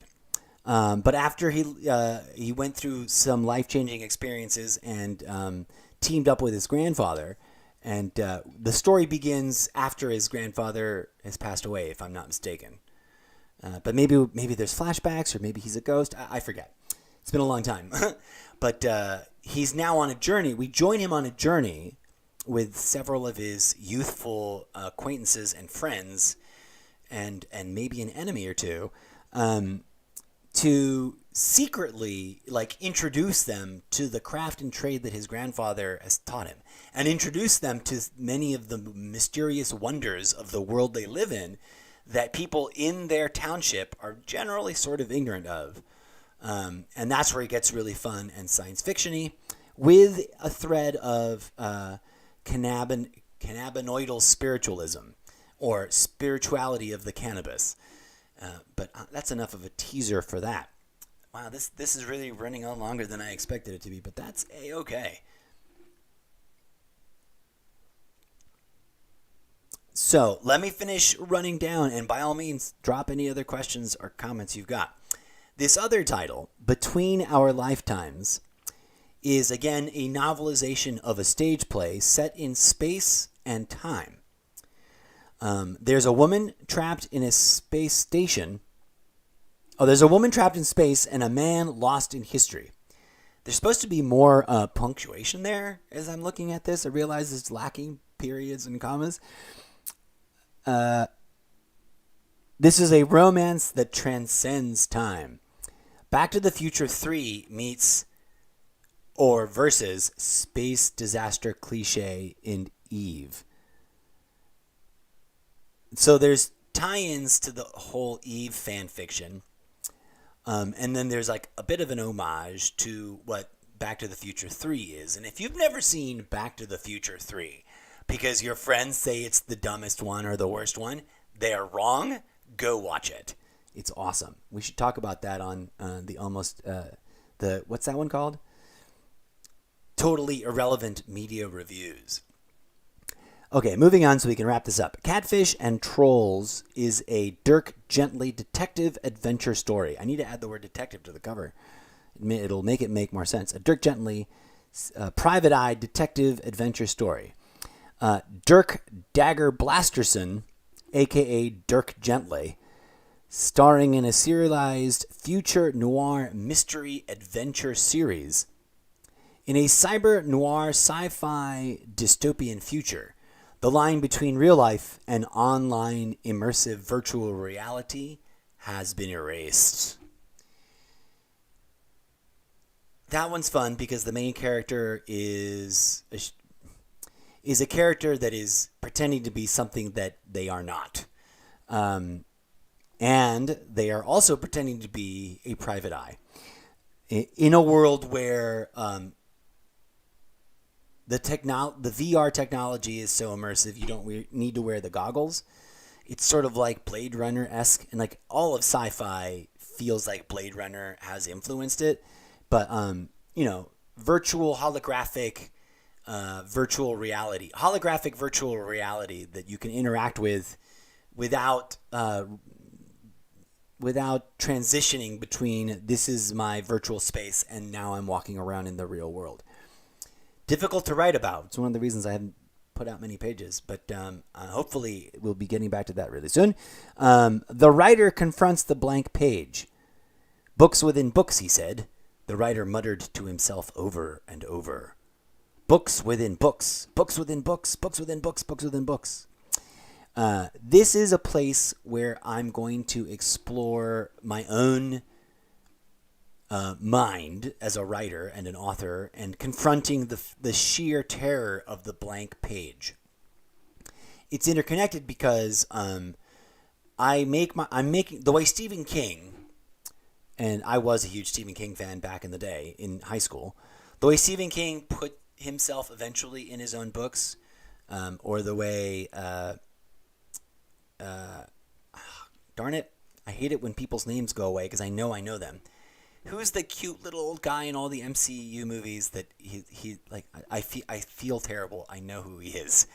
[SPEAKER 1] But after he went through some life-changing experiences and teamed up with his grandfather, and the story begins after his grandfather has passed away, if I'm not mistaken. But maybe there's flashbacks, or maybe he's a ghost. I forget. It's been a long time. But he's now on a journey. We join him on a journey with several of his youthful acquaintances and friends, and maybe an enemy or two, to secretly introduce them to the craft and trade that his grandfather has taught him, and introduce them to many of the mysterious wonders of the world they live in that people in their township are generally sort of ignorant of. And that's where it gets really fun and science fiction-y, with a thread of cannabinoidal spiritualism, or spirituality of the cannabis. But that's enough of a teaser for that. Wow, this is really running on longer than I expected it to be, but that's A-okay. So let me finish running down, and by all means, drop any other questions or comments you've got. This other title, Between Our Lifetimes, is again a novelization of a stage play set in space and time. There's a woman trapped in a space station. Oh, there's a woman trapped in space and a man lost in history. There's supposed to be more punctuation there as I'm looking at this. I realize it's lacking periods and commas. This is a romance that transcends time. Back to the Future 3 meets or versus space disaster cliche in Eve. So there's tie-ins to the whole Eve fan fiction. And then there's like a bit of an homage to what Back to the Future 3 is. And if you've never seen Back to the Future 3 because your friends say it's the dumbest one or the worst one, they are wrong. Go watch it. It's awesome. We should talk about that on what's that one called? Totally Irrelevant Media Reviews. Okay, moving on so we can wrap this up. Catfish and Trolls is a Dirk Gently detective adventure story. I need to add the word detective to the cover. It'll make it make more sense. A Dirk Gently private eye detective adventure story. Dirk Dagger Blasterson, a.k.a. Dirk Gently, starring in a serialized future noir mystery adventure series. In a cyber noir sci-fi dystopian future, the line between real life and online immersive virtual reality has been erased. That one's fun because the main character is a character that is pretending to be something that they are not. And they are also pretending to be a private eye. In a world where the VR technology is so immersive, you don't need to wear the goggles. It's sort of like Blade Runner-esque, and like all of sci-fi feels like Blade Runner has influenced it. But virtual holographic virtual reality that you can interact with without transitioning between this is my virtual space and now I'm walking around in the real world. Difficult to write about. It's one of the reasons I haven't put out many pages, but hopefully we'll be getting back to that really soon. The writer confronts the blank page. Books within books, he said. The writer muttered to himself over and over. Books within books, books within books, books within books, books within books. This is a place where I'm going to explore my own mind as a writer and an author, and confronting the sheer terror of the blank page. It's interconnected because I'm making the way Stephen King, and I was a huge Stephen King fan back in the day in high school. The way Stephen King put himself eventually in his own books, or the way darn it, I hate it when people's names go away because I know them. Who's the cute little old guy in all the MCU movies that he like? I feel terrible. I know who he is.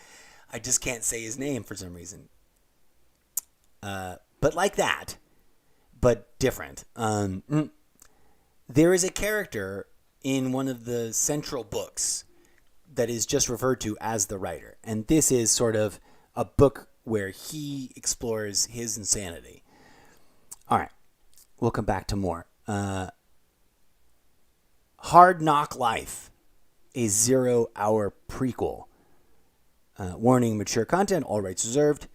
[SPEAKER 1] I just can't say his name for some reason. But like that, but different. There is a character in one of the central books that is just referred to as the writer, and this is sort of a book where he explores his insanity. All right, we'll come back to more. Hard Knock Life, a 0-hour prequel. Warning, mature content, all rights reserved.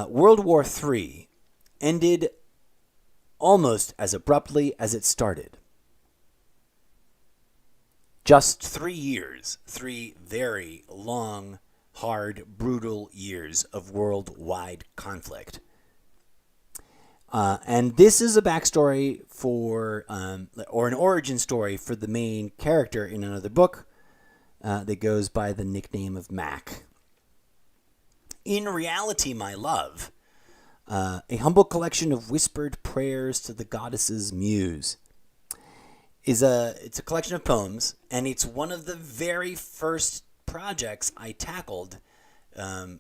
[SPEAKER 1] World War III ended almost as abruptly as it started. Just 3 years, 3 very long, hard, brutal years of worldwide conflict. And this is a backstory for, or an origin story for the main character in another book that goes by the nickname of Mac. In reality, my love, a humble collection of whispered prayers to the goddess's muse. It's a collection of poems, and it's one of the very first projects I tackled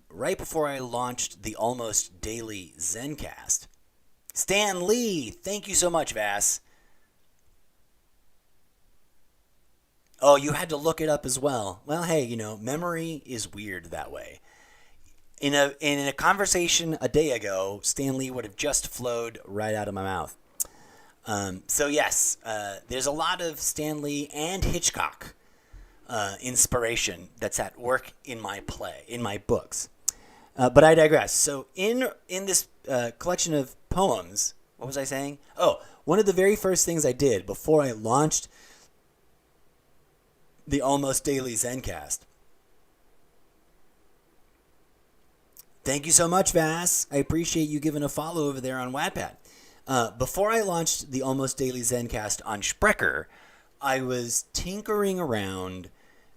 [SPEAKER 1] right before I launched the almost daily Zencast. Stan Lee, thank you so much, Vass. Oh, you had to look it up as well. Well, hey, memory is weird that way. In a conversation a day ago, Stan Lee would have just flowed right out of my mouth. So yes, there's a lot of Stan Lee and Hitchcock inspiration that's at work in my books. But I digress. So in this collection of poems, what was I saying? Oh, one of the very first things I did before I launched the Almost Daily Zencast. Thank you so much, Vass. I appreciate you giving a follow over there on Wattpad. Before I launched the Almost Daily Zencast on Sprecher, I was tinkering around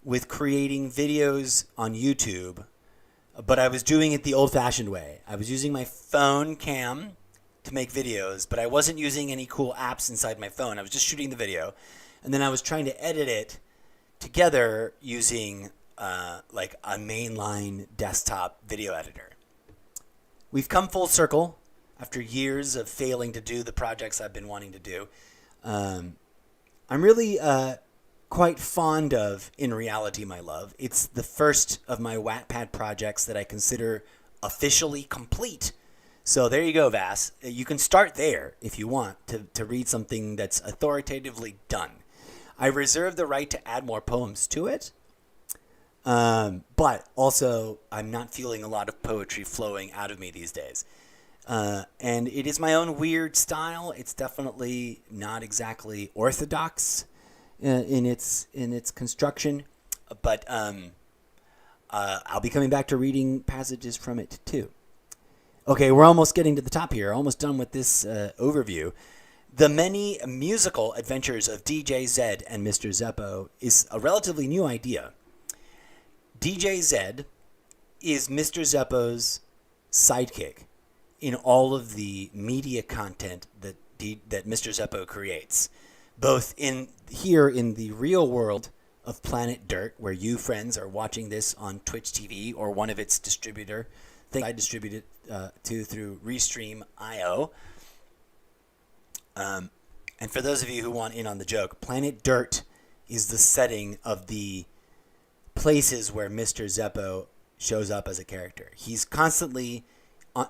[SPEAKER 1] with creating videos on YouTube, but I was doing it the old-fashioned way. I was using my phone cam to make videos, but I wasn't using any cool apps inside my phone. I was just shooting the video, and then I was trying to edit it together using like a mainline desktop video editor. We've come full circle after years of failing to do the projects I've been wanting to do. I'm really quite fond of In Reality, My Love. It's the first of my Wattpad projects that I consider officially complete. So there you go, Vass. You can start there if you want to read something that's authoritatively done. I reserve the right to add more poems to it. But also, I'm not feeling a lot of poetry flowing out of me these days. And it is my own weird style. It's definitely not exactly orthodox in its construction. But I'll be coming back to reading passages from it, too. Okay, we're almost getting to the top here. Almost done with this overview. The Many Musical Adventures of DJ Zed and Mr. Zeppo is a relatively new idea. DJ Zed is Mr. Zeppo's sidekick in all of the media content that Mr. Zeppo creates, both here in the real world of Planet Dirt, where you friends are watching this on Twitch TV or one of its distributor things I distribute it to through Restream.io. And for those of you who want in on the joke, Planet Dirt is the setting of the places where Mr. Zeppo shows up as a character. He's constantly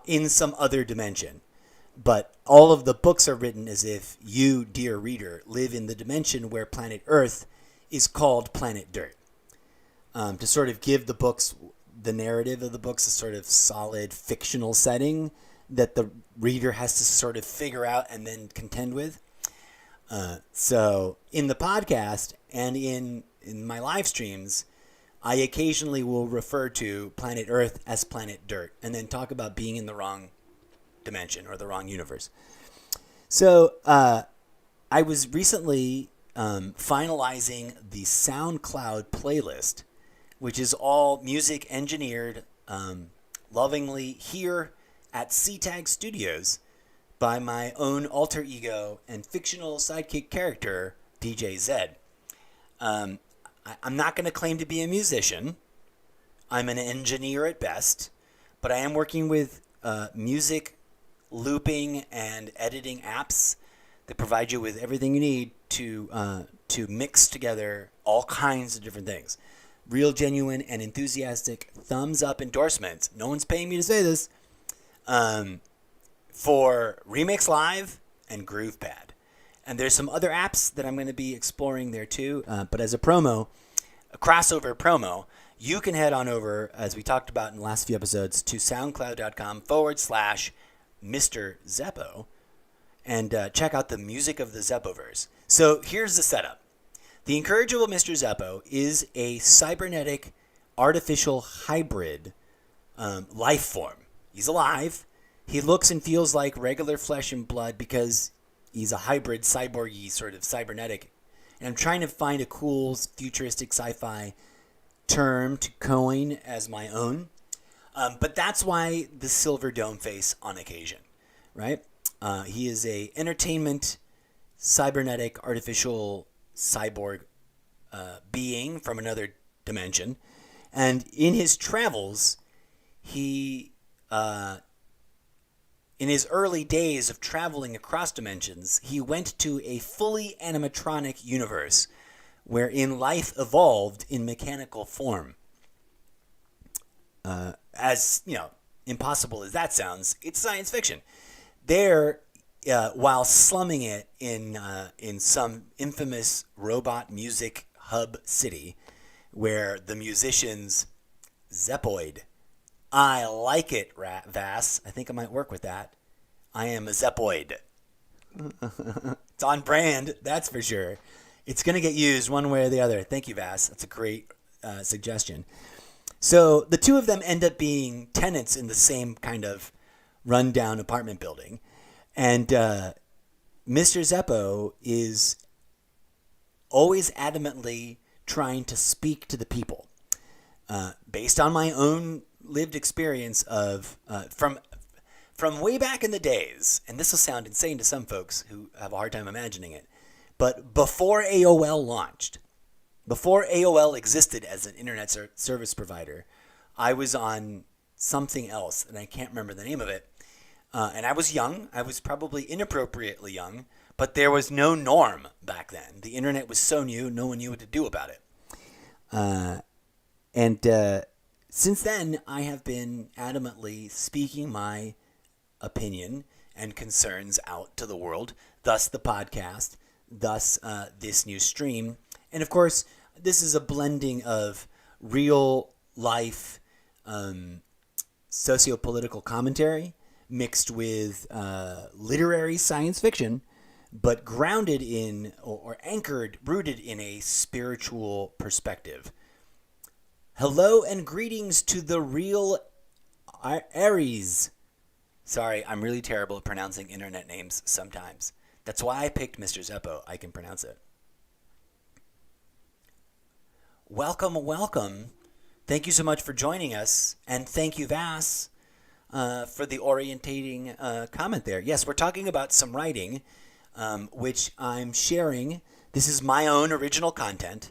[SPEAKER 1] in some other dimension, but all of the books are written as if you, dear reader, live in the dimension where planet Earth is called Planet Dirt. To sort of give the narrative of the books a sort of solid fictional setting that the reader has to sort of figure out and then contend with. So in the podcast and in my live streams, I occasionally will refer to planet Earth as planet Dirt and then talk about being in the wrong dimension or the wrong universe. So I was recently finalizing the SoundCloud playlist, which is all music engineered lovingly here at CTAG Studios by my own alter ego and fictional sidekick character, DJ Zed. I'm not going to claim to be a musician. I'm an engineer at best, but I am working with music looping and editing apps that provide you with everything you need to mix together all kinds of different things. Real, genuine, and enthusiastic thumbs up endorsements. No one's paying me to say this. For Remix Live and GroovePad. And there's some other apps that I'm going to be exploring there too. But as a crossover promo, you can head on over, as we talked about in the last few episodes, to soundcloud.com/Mr. Zeppo and check out the music of the Zeppoverse. So here's the setup. The Incorrigible Mr. Zeppo is a cybernetic artificial hybrid life form. He's alive. He looks and feels like regular flesh and blood because he's a hybrid cyborgy sort of cybernetic. And I'm trying to find a cool futuristic sci-fi term to coin as my own. But that's why the silver dome face on occasion, right? He is a entertainment cybernetic artificial cyborg being from another dimension. And in his travels, he... in his early days of traveling across dimensions, he went to a fully animatronic universe wherein life evolved in mechanical form. As impossible as that sounds, it's science fiction. There, while slumming it in some infamous robot music hub city, where the musicians Zeppoid. I like it, Vass. I think I might work with that. I am a Zeppoid. It's on brand, that's for sure. It's going to get used one way or the other. Thank you, Vass. That's a great suggestion. So the two of them end up being tenants in the same kind of rundown apartment building. And Mr. Zeppo is always adamantly trying to speak to the people. Based on my own lived experience of from way back in the days, and this will sound insane to some folks who have a hard time imagining it, but before AOL launched, before AOL existed as an internet service provider, I was on something else, and I can't remember the name of it. And I was young. I was probably inappropriately young, but there was no norm back then. The internet was so new, no one knew what to do about it. And since then, I have been adamantly speaking my opinion and concerns out to the world, thus the podcast, thus this new stream. And of course, this is a blending of real life socio-political commentary mixed with literary science fiction, but grounded in or anchored, rooted in a spiritual perspective. Hello and greetings to the real Aries. Sorry, I'm really terrible at pronouncing internet names sometimes. That's why I picked Mr. Zeppo. I can pronounce it. Welcome, welcome. Thank you so much for joining us. And thank you, Vass, for the orientating comment there. Yes, we're talking about some writing, which I'm sharing. This is my own original content.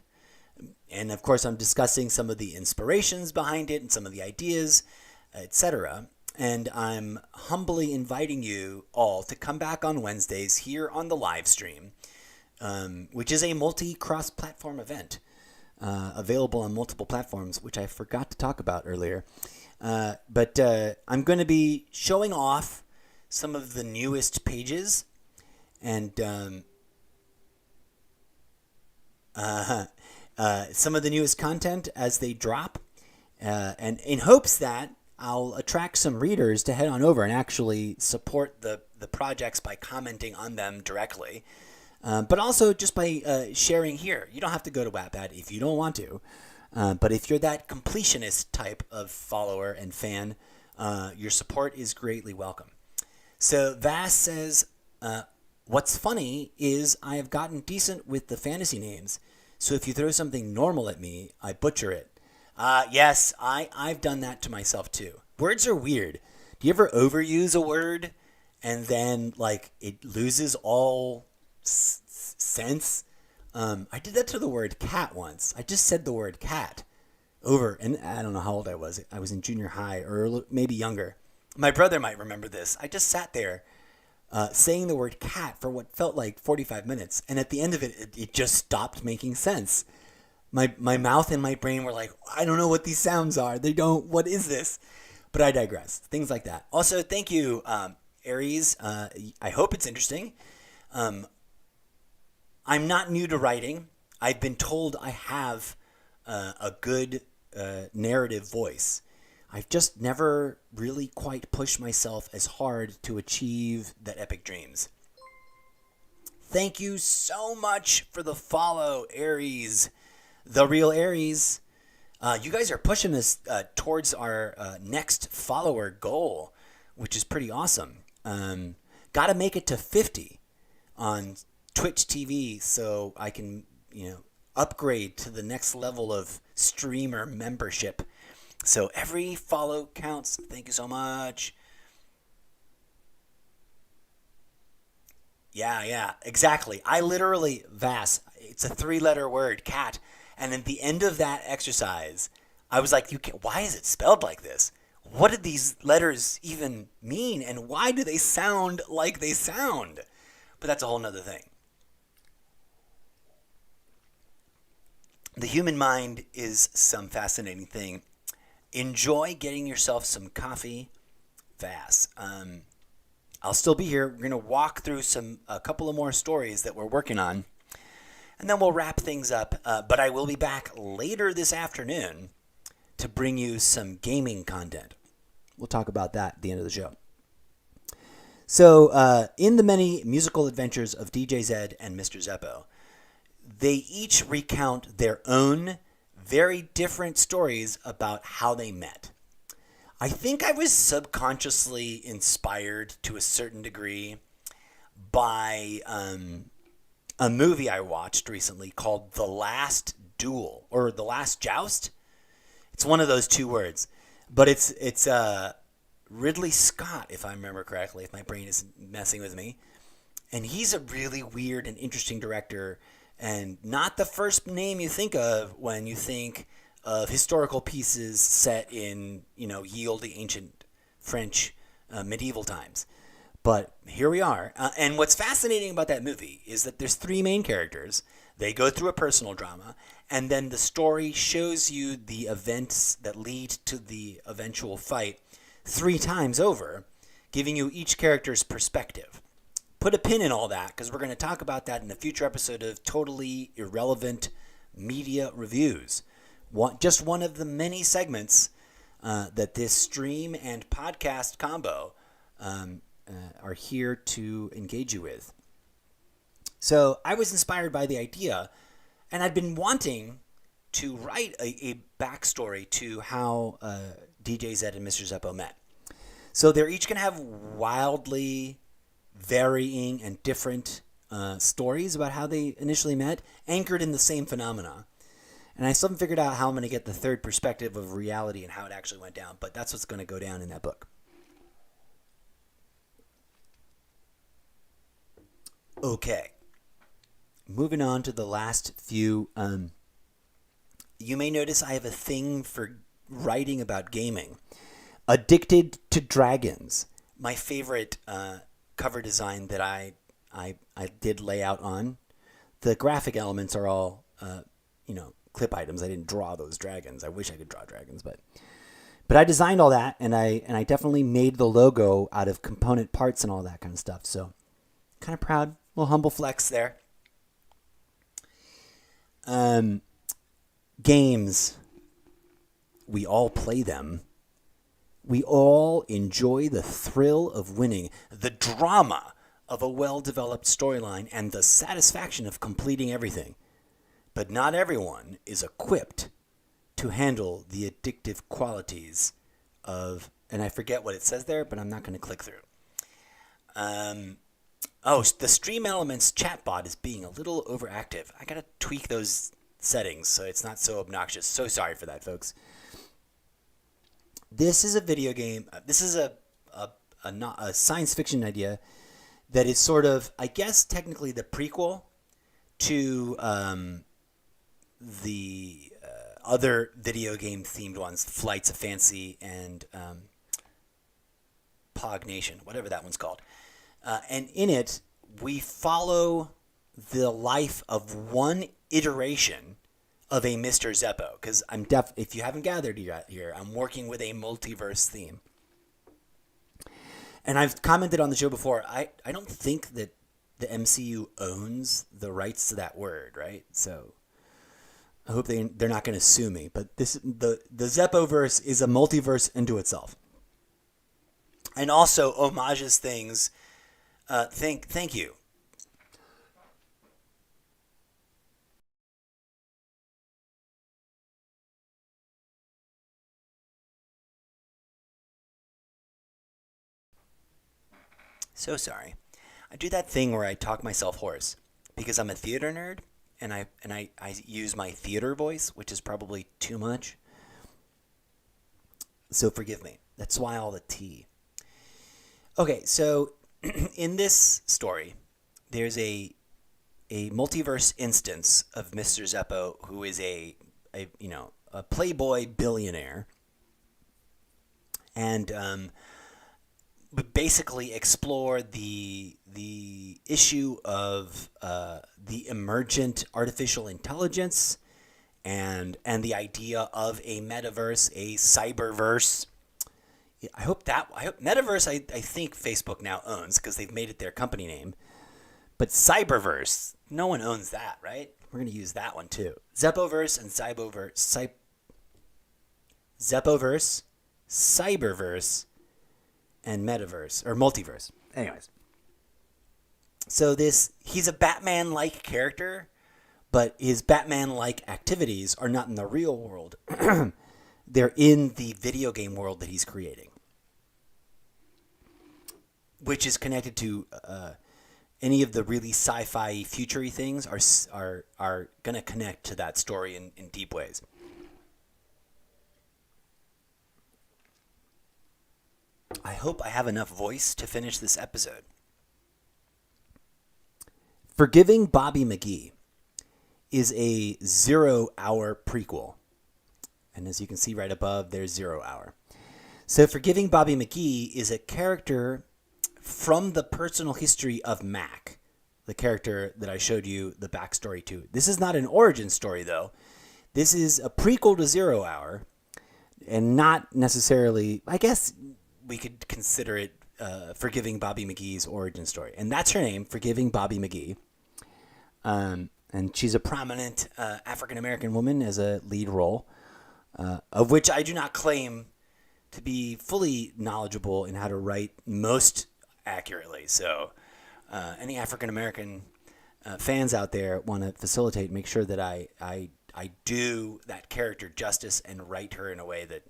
[SPEAKER 1] And of course, I'm discussing some of the inspirations behind it and some of the ideas, etc. And I'm humbly inviting you all to come back on Wednesdays here on the live stream, which is a multi-cross-platform event available on multiple platforms, which I forgot to talk about earlier. But I'm going to be showing off some of the newest pages and some of the newest content as they drop, and in hopes that I'll attract some readers to head on over and actually support the projects by commenting on them directly, but also just by sharing here. You don't have to go to Wattpad if you don't want to, but if you're that completionist type of follower and fan, your support is greatly welcome. So Vass says, what's funny is I have gotten decent with the fantasy names. So if you throw something normal at me, I butcher it. Yes, I've done that to myself too. Words are weird. Do you ever overuse a word and then like it loses all sense? I did that to the word cat once. I just said the word cat over, and I don't know how old I was. I was in junior high or maybe younger. My brother might remember this. I just sat there saying the word cat for what felt like 45 minutes. And at the end of it, it just stopped making sense. My mouth and my brain were like, I don't know what these sounds are. What is this? But I digress. Things like that. Also, thank you, Aries. I hope it's interesting. I'm not new to writing. I've been told I have a good narrative voice. I've just never really quite pushed myself as hard to achieve that epic dreams. Thank you so much for the follow, Aries. The real Aries. You guys are pushing us towards our next follower goal, which is pretty awesome. Got to make it to 50 on Twitch TV so I can, upgrade to the next level of streamer membership. So every follow counts. Thank you so much. Yeah, exactly. I literally, Vass, it's a 3-letter word, cat. And at the end of that exercise, I was like, why is it spelled like this? What did these letters even mean? And why do they sound like they sound? But that's a whole nother thing. The human mind is some fascinating thing. Enjoy getting yourself some coffee fast. I'll still be here. We're going to walk through a couple of more stories that we're working on, and then we'll wrap things up. But I will be back later this afternoon to bring you some gaming content. We'll talk about that at the end of the show. So, in the many musical adventures of DJ Zed and Mr. Zeppo, they each recount their own very different stories about how they met. I think I was subconsciously inspired to a certain degree by a movie I watched recently called The Last Duel, or The Last Joust. It's one of those two words, but it's Ridley Scott, if I remember correctly, if my brain isn't messing with me. And he's a really weird and interesting director, and not the first name you think of when you think of historical pieces set in, ye olde ancient French medieval times. But here we are. And what's fascinating about that movie is that there's three main characters. They go through a personal drama, and then the story shows you the events that lead to the eventual fight 3 times over, giving you each character's perspective. Put a pin in all that, because we're going to talk about that in a future episode of Totally Irrelevant Media Reviews. Just one of the many segments that this stream and podcast combo are here to engage you with. So I was inspired by the idea, and I'd been wanting to write a backstory to how DJ Zed and Mr. Zeppo met. So they're each going to have wildly varying and different stories about how they initially met, anchored in the same phenomena. And I still haven't figured out how I'm going to get the third perspective of reality and how it actually went down, but that's what's going to go down in that book. Okay. Moving on to the last few. You may notice I have a thing for writing about gaming. Addicted to Dragons. My favorite cover design that I did lay out on. The graphic elements are all, clip items. I didn't draw those dragons. I wish I could draw dragons, but I designed all that, and I definitely made the logo out of component parts and all that kind of stuff. So, kind of proud. A little humble flex there. Games. We all play them. We all enjoy the thrill of winning, the drama of a well-developed storyline, and the satisfaction of completing everything. But not everyone is equipped to handle the addictive qualities of, and I forget what it says there, but I'm not going to click through. The Stream Elements chatbot is being a little overactive. I got to tweak those settings so it's not so obnoxious. So sorry for that, folks. This is a video game. This is a science fiction idea that is sort of, I guess, technically the prequel to the other video game themed ones, Flights of Fancy and Pog Nation, whatever that one's called. And in it, we follow the life of one iteration of a Mr. Zeppo, because if you haven't gathered yet here, I'm working with a multiverse theme. And I've commented on the show before, I don't think that the MCU owns the rights to that word, right? So I hope they're not going to sue me. But the Zeppoverse is a multiverse into itself. And also homages things. Thank you. So sorry. I do that thing where I talk myself hoarse because I'm a theater nerd and I use my theater voice, which is probably too much. So forgive me. That's why all the tea. Okay, so in this story, there's a multiverse instance of Mr. Zeppo, who is a playboy billionaire, and basically explore the issue of the emergent artificial intelligence and the idea of a metaverse, a cyberverse. I hope metaverse. I think Facebook now owns because they've made it their company name. But cyberverse, no one owns that, right? We're gonna use that one too. Zeppoverse and Zeppoverse, cyberverse, and metaverse or multiverse. Anyways, so he's a Batman-like character, but his Batman-like activities are not in the real world. They're in the video game world that he's creating, which is connected to any of the really sci-fi future-y things are going to connect to that story in deep ways. I hope I have enough voice to finish this episode. Forgiving Bobby McGee is a 0 Hour prequel. And as you can see right above, there's 0 Hour. So Forgiving Bobby McGee is a character from the personal history of Mac, the character that I showed you the backstory to. This is not an origin story, though. This is a prequel to 0 Hour, and not necessarily, I guess we could consider it Forgiving Bobby McGee's origin story. And that's her name, Forgiving Bobby McGee. And she's a prominent African-American woman as a lead role, of which I do not claim to be fully knowledgeable in how to write most accurately. So any African-American fans out there want to facilitate, make sure that I do that character justice and write her in a way that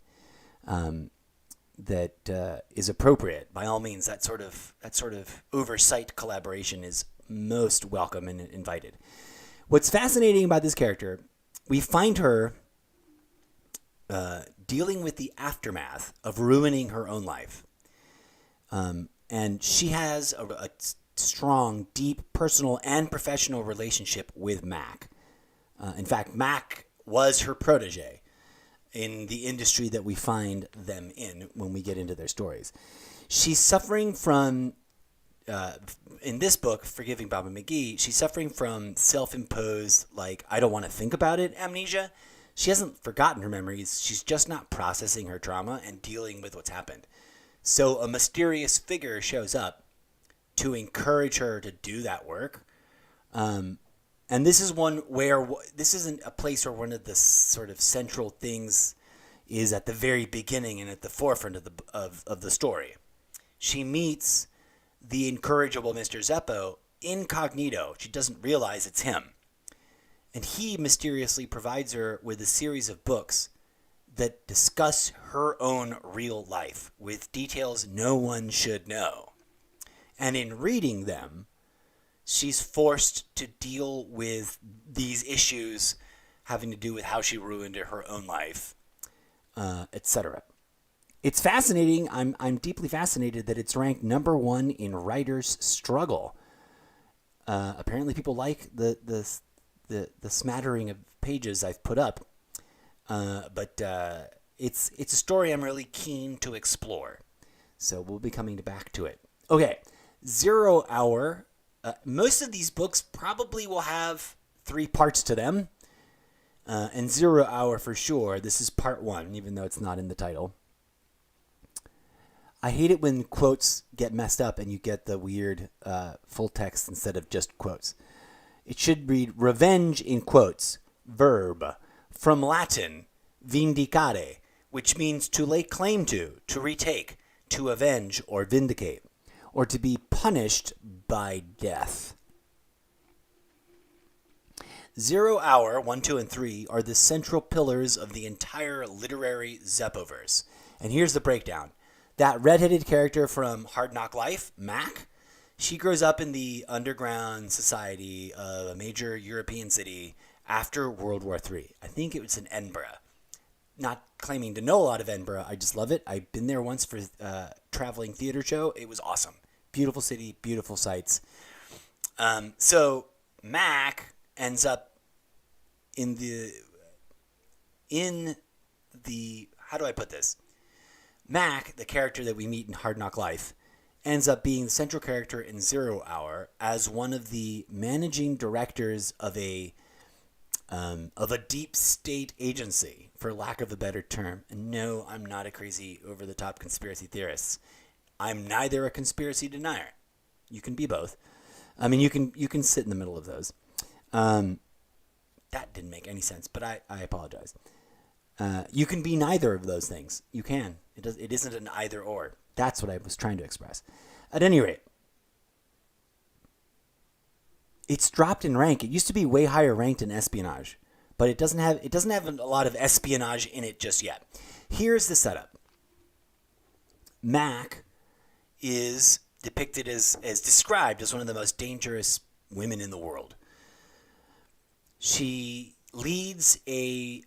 [SPEAKER 1] is appropriate. By all means, that sort of oversight collaboration is most welcome and invited. What's fascinating about this character, we find her dealing with the aftermath of ruining her own life. And she has a strong, deep personal and professional relationship with Mac. In fact, Mac was her protege in the industry that we find them in when we get into their stories. She's suffering from, in this book, Forgiving Bobby McGee, she's suffering from self-imposed, I don't want to think about it, amnesia. She hasn't forgotten her memories. She's just not processing her trauma and dealing with what's happened. So a mysterious figure shows up to encourage her to do that work. And this is one where this isn't a place where one of the sort of central things is at the very beginning and at the forefront of the story. She meets the incorrigible MrZeppo incognito. She doesn't realize it's him. And he mysteriously provides her with a series of books that discuss her own real life with details no one should know. And in reading them, she's forced to deal with these issues having to do with how she ruined her own life, etc. It's fascinating. I'm deeply fascinated that it's ranked number 1 in Writer's Struggle. Apparently, people like the smattering of pages I've put up, but it's a story I'm really keen to explore. So we'll be coming back to it. Okay, 0 Hour. Most of these books probably will have 3 parts to them. And 0 Hour for sure. This is part 1, even though it's not in the title. I hate it when quotes get messed up and you get the weird full text instead of just quotes. It should read revenge in quotes, verb, from Latin, vindicare, which means to lay claim to retake, to avenge or vindicate, or to be punished by death. 0 Hour, 1, 2, and 3 are the central pillars of the entire literary Zeppoverse. And here's the breakdown. That redheaded character from Hard Knock Life, Mac, she grows up in the underground society of a major European city after World War III. I think it was in Edinburgh. Not claiming to know a lot of Edinburgh, I just love it. I've been there once for a traveling theater show. It was awesome. Beautiful city, beautiful sights. So Mac ends up in the how do I put this? Mac, the character that we meet in Hard Knock Life, ends up being the central character in 0 Hour as one of the managing directors of a of a deep state agency, for lack of a better term. And no, I'm not a crazy, over-the-top conspiracy theorist. I'm neither a conspiracy denier. You can be both. I mean, you can sit in the middle of those. That didn't make any sense, but I apologize. You can be neither of those things. You can. It isn't an either or. That's what I was trying to express. At any rate, it's dropped in rank. It used to be way higher ranked in espionage, but it doesn't have a lot of espionage in it just yet. Here's the setup. Mac is depicted as described as one of the most dangerous women in the world. She leads a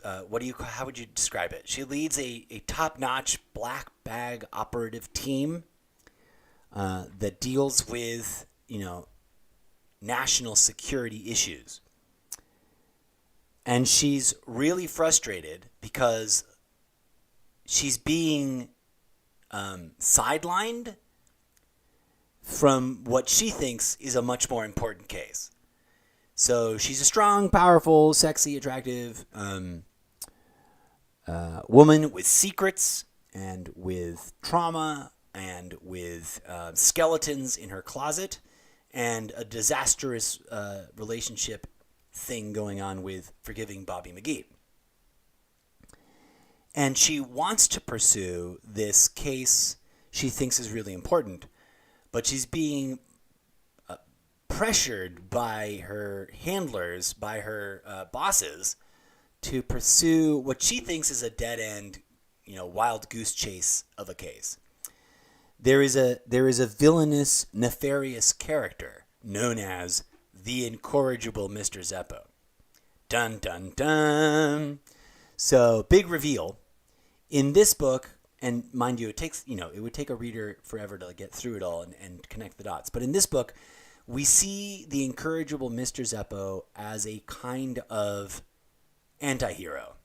[SPEAKER 1] how would you describe it? She leads a top-notch black bag operative team that deals with, national security issues. And she's really frustrated because she's being sidelined from what she thinks is a much more important case. So she's a strong, powerful, sexy, attractive woman with secrets and with trauma and with skeletons in her closet and a disastrous relationship thing going on with forgiving Bobby McGee. And she wants to pursue this case she thinks is really important, but she's being pressured by her handlers, by her bosses, to pursue what she thinks is a dead-end, wild goose chase of a case. There is a villainous, nefarious character known as the Incorrigible MrZeppo. Dun dun dun. So, big reveal. In this book, and mind you, it would take a reader forever to get through it all and connect the dots. But in this book, we see the Incorrigible MrZeppo as a kind of anti-hero.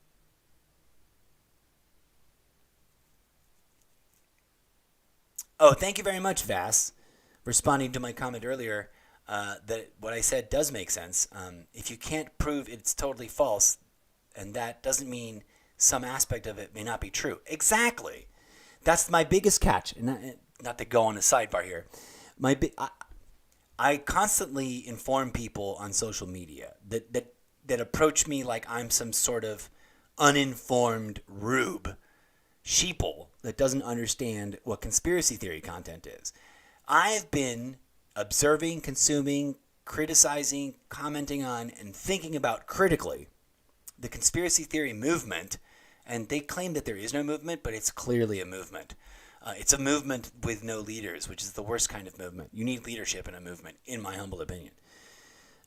[SPEAKER 1] Oh, thank you very much, Vass, responding to my comment earlier that what I said does make sense. If you can't prove it's totally false, and that doesn't mean some aspect of it may not be true. Exactly. That's my biggest catch. And not to go on a sidebar here. I constantly inform people on social media that approach me like I'm some sort of uninformed rube sheeple that doesn't understand what conspiracy theory content is. I've been observing, consuming, criticizing, commenting on, and thinking about critically the conspiracy theory movement, and they claim that there is no movement, but it's clearly a movement. It's a movement with no leaders, which is the worst kind of movement. You need leadership in a movement, in my humble opinion.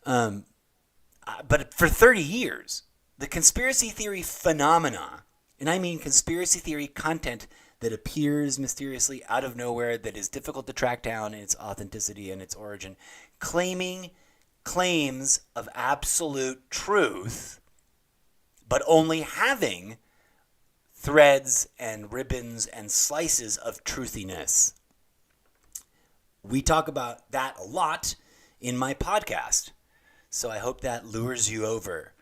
[SPEAKER 1] But for 30 years, the conspiracy theory phenomena, and I mean conspiracy theory content that appears mysteriously out of nowhere, that is difficult to track down in its authenticity and its origin, claiming claims of absolute truth, but only having threads and ribbons and slices of truthiness. We talk about that a lot in my podcast, so I hope that lures you over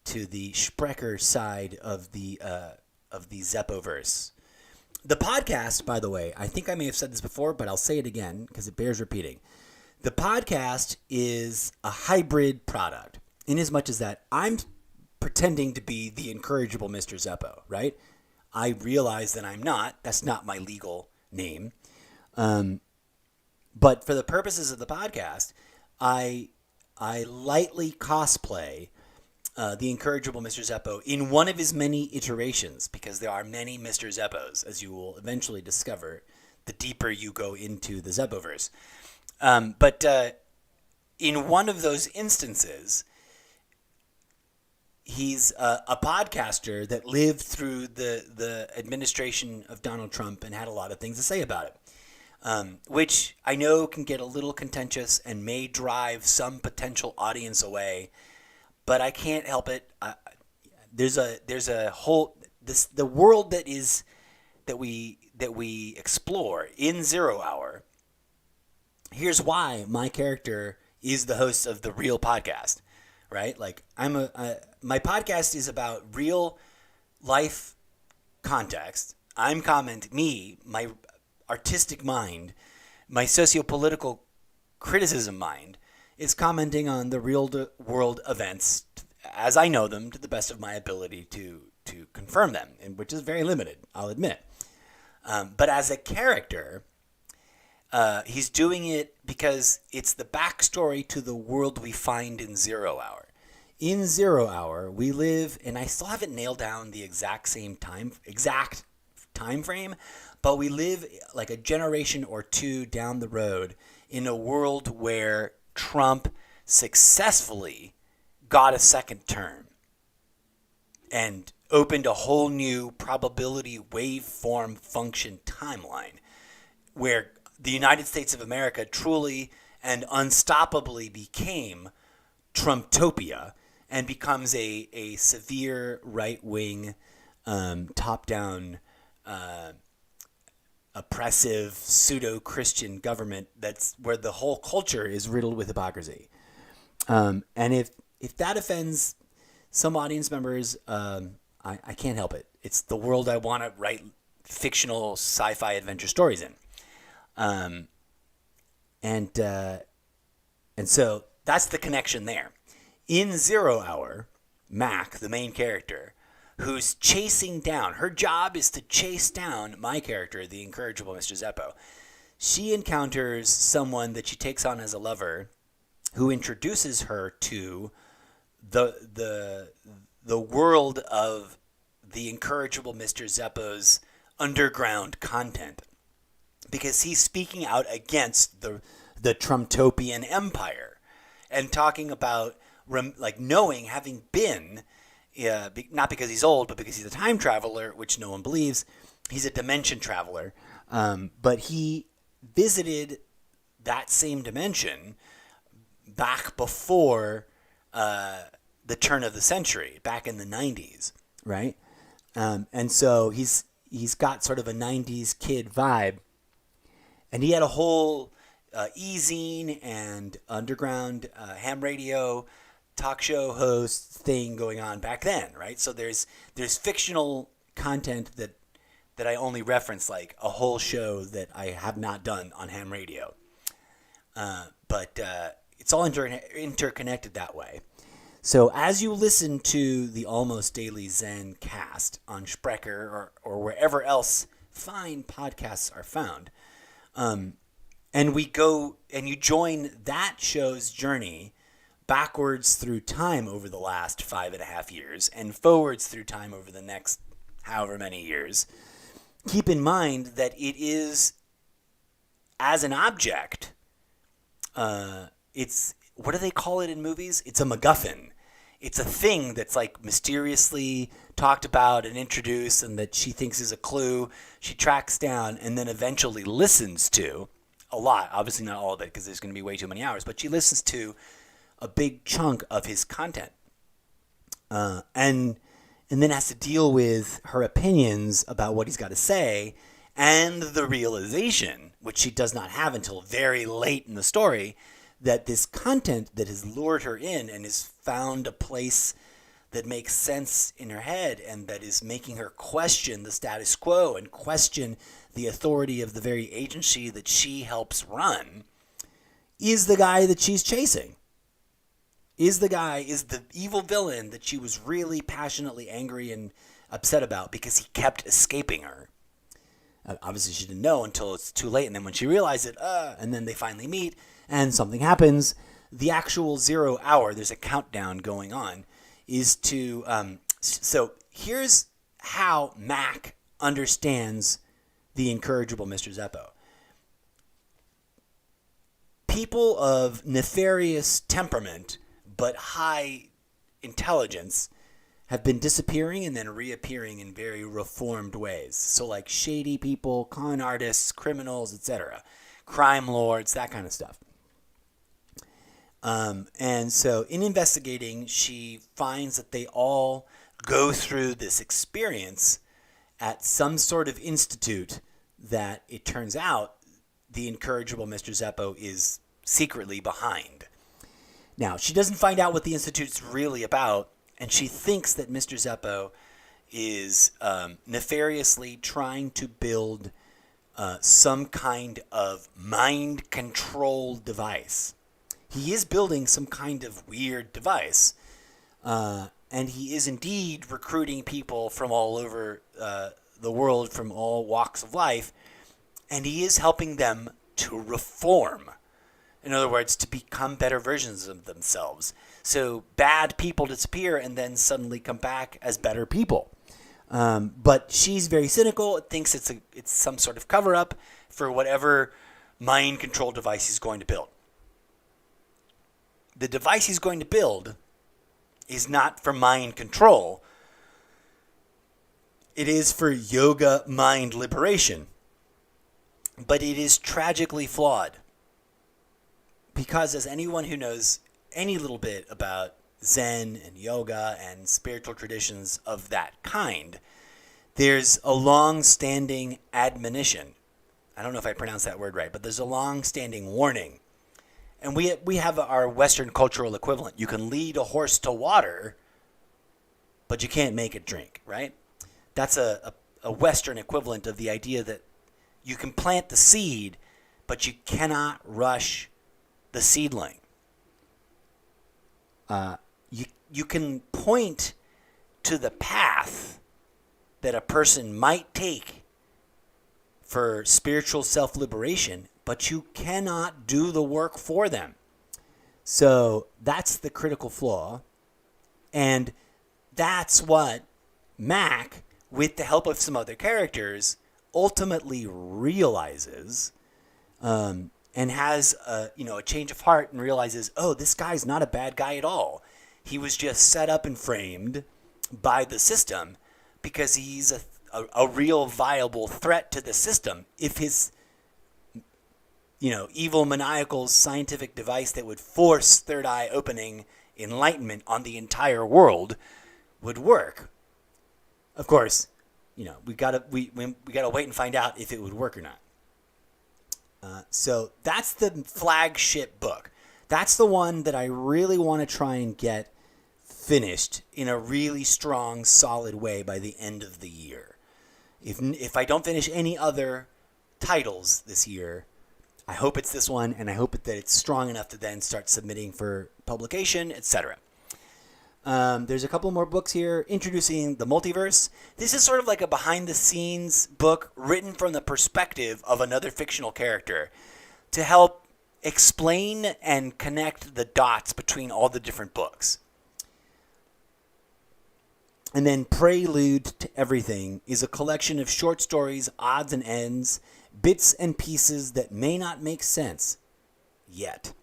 [SPEAKER 1] to the Sprecher side of the Zeppoverse. The podcast, by the way, I think I may have said this before, but I'll say it again because it bears repeating. The podcast is a hybrid product, in as much as that I'm pretending to be the Incorrigible MrZeppo, right? I realize that I'm not. That's not my legal name. But for the purposes of the podcast, I lightly cosplay the Incorrigible MrZeppo in one of his many iterations, because there are many Mr. Zeppos, as you will eventually discover the deeper you go into the Zeppoverse. But in one of those instances, he's a podcaster that lived through the administration of Donald Trump and had a lot of things to say about it, which I know can get a little contentious and may drive some potential audience away. But I can't help it. There's a whole the world that we explore in 0 Hour. Here's why my character is the host of the real podcast. right? Like my podcast is about real life context. I'm commenting, my artistic mind, my socio-political criticism mind is commenting on the real world events as I know them to the best of my ability to confirm them, and which is very limited, I'll admit. But as a character, he's doing it because it's the backstory to the world we find in Zero Hour. In Zero Hour, we live, and I still haven't nailed down the exact time frame, but we live like a generation or two down the road in a world where Trump successfully got a second term and opened a whole new probability waveform function timeline where the United States of America truly and unstoppably became Trumptopia and becomes a severe right-wing, top-down, oppressive, pseudo-Christian government that's where the whole culture is riddled with hypocrisy. And if that offends some audience members, I can't help it. It's the world I want to write fictional sci-fi adventure stories in. And so that's the connection there. In Zero Hour, Mac, the main character, who's chasing down, her job is to chase down my character, the Incorrigible MrZeppo. She encounters someone that she takes on as a lover who introduces her to the world of the Incorrigible MrZeppo's underground content, because he's speaking out against the Trumptopian empire and talking about knowing, having been, not because he's old, but because he's a time traveler, which no one believes. He's a dimension traveler, but he visited that same dimension back before the turn of the century, back in the 90s, right? And so he's got sort of a 90s kid vibe. And he had a whole e-zine and underground ham radio talk show host thing going on back then, right? So there's fictional content that I only reference, like a whole show that I have not done on ham radio. But it's all interconnected that way. So as you listen to the Almost Daily Zencast on Sprecher or wherever else fine podcasts are found, and we go and you join that show's journey backwards through time over the last 5.5 years and forwards through time over the next however many years, keep in mind that it is, as an object, it's, what do they call it in movies? It's a MacGuffin. It's a thing that's like mysteriously talked about and introduced and that she thinks is a clue. She tracks down and then eventually listens to a lot. Obviously not all of it because there's going to be way too many hours, but she listens to a big chunk of his content. And then has to deal with her opinions about what he's got to say and the realization, which she does not have until very late in the story, that this content that has lured her in and has found a place that makes sense in her head and that is making her question the status quo and question the authority of the very agency that she helps run, is the guy that she's chasing. Is the evil villain that she was really passionately angry and upset about because he kept escaping her. Obviously, she didn't know until it's too late. And then when she realized it, and then they finally meet and something happens, the actual 0 hour, there's a countdown going on, is to... so here's how Mac understands the Incorrigible MrZeppo. People of nefarious temperament but high intelligence have been disappearing and then reappearing in very reformed ways. So like shady people, con artists, criminals, etc., crime lords, that kind of stuff. And so in investigating, she finds that they all go through this experience at some sort of institute that it turns out the Incorrigible MrZeppo is secretly behind. Now, she doesn't find out what the Institute's really about, and she thinks that Mr. Zeppo is nefariously trying to build some kind of mind control device. He is building some kind of weird device, and he is indeed recruiting people from all over the world, from all walks of life, and he is helping them to reform. In other words, to become better versions of themselves. So bad people disappear and then suddenly come back as better people. But she's very cynical, thinks it's some sort of cover-up for whatever mind control device he's going to build. The device he's going to build is not for mind control. It is for yoga mind liberation. But it is tragically flawed. Because as anyone who knows any little bit about Zen and yoga and spiritual traditions of that kind, there's a long-standing admonition. I don't know if I pronounced that word right, but there's a long-standing warning. And we have our Western cultural equivalent. You can lead a horse to water, but you can't make it drink, right? That's a Western equivalent of the idea that you can plant the seed, but you cannot rush the seedling. You can point to the path that a person might take for spiritual self-liberation, but you cannot do the work for them. So that's the critical flaw. And that's what Mac, with the help of some other characters, ultimately realizes, and has a change of heart and realizes, oh, this guy's not a bad guy at all. He was just set up and framed by the system because he's a real viable threat to the system. If his evil maniacal scientific device that would force third eye opening enlightenment on the entire world would work. Of course, we gotta wait and find out if it would work or not. So that's the flagship book. That's the one that I really want to try and get finished in a really strong, solid way by the end of the year. If I don't finish any other titles this year, I hope it's this one, and I hope that it's strong enough to then start submitting for publication, etc. There's a couple more books here introducing the multiverse. This is sort of like a behind-the-scenes book written from the perspective of another fictional character to help explain and connect the dots between all the different books. And then Prelude to Everything is a collection of short stories, odds and ends, bits and pieces that may not make sense yet.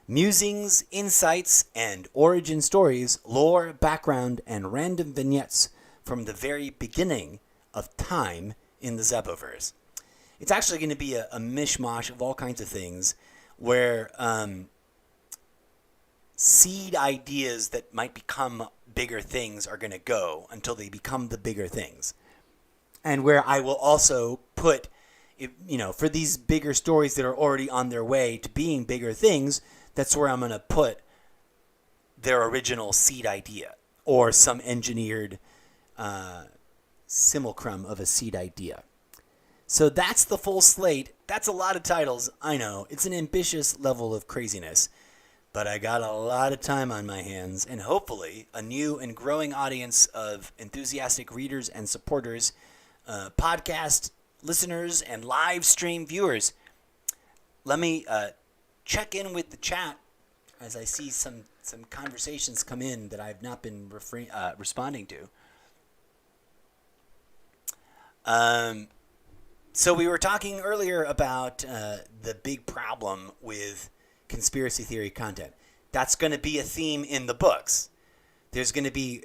[SPEAKER 1] Musings, insights, and origin stories, lore, background, and random vignettes from the very beginning of time in the Zeppoverse. It's actually going to be a mishmash of all kinds of things where seed ideas that might become bigger things are going to go until they become the bigger things. And where I will also put, for these bigger stories that are already on their way to being bigger things, that's where I'm going to put their original seed idea or some engineered simulcrum of a seed idea. So that's the full slate. That's a lot of titles. I know. It's an ambitious level of craziness. But I got a lot of time on my hands, and hopefully a new and growing audience of enthusiastic readers and supporters, podcast listeners, and live stream viewers. Let me check in with the chat as I see some conversations come in that I've not been responding to. So we were talking earlier about the big problem with conspiracy theory content. That's going to be a theme in the books. There's going to be,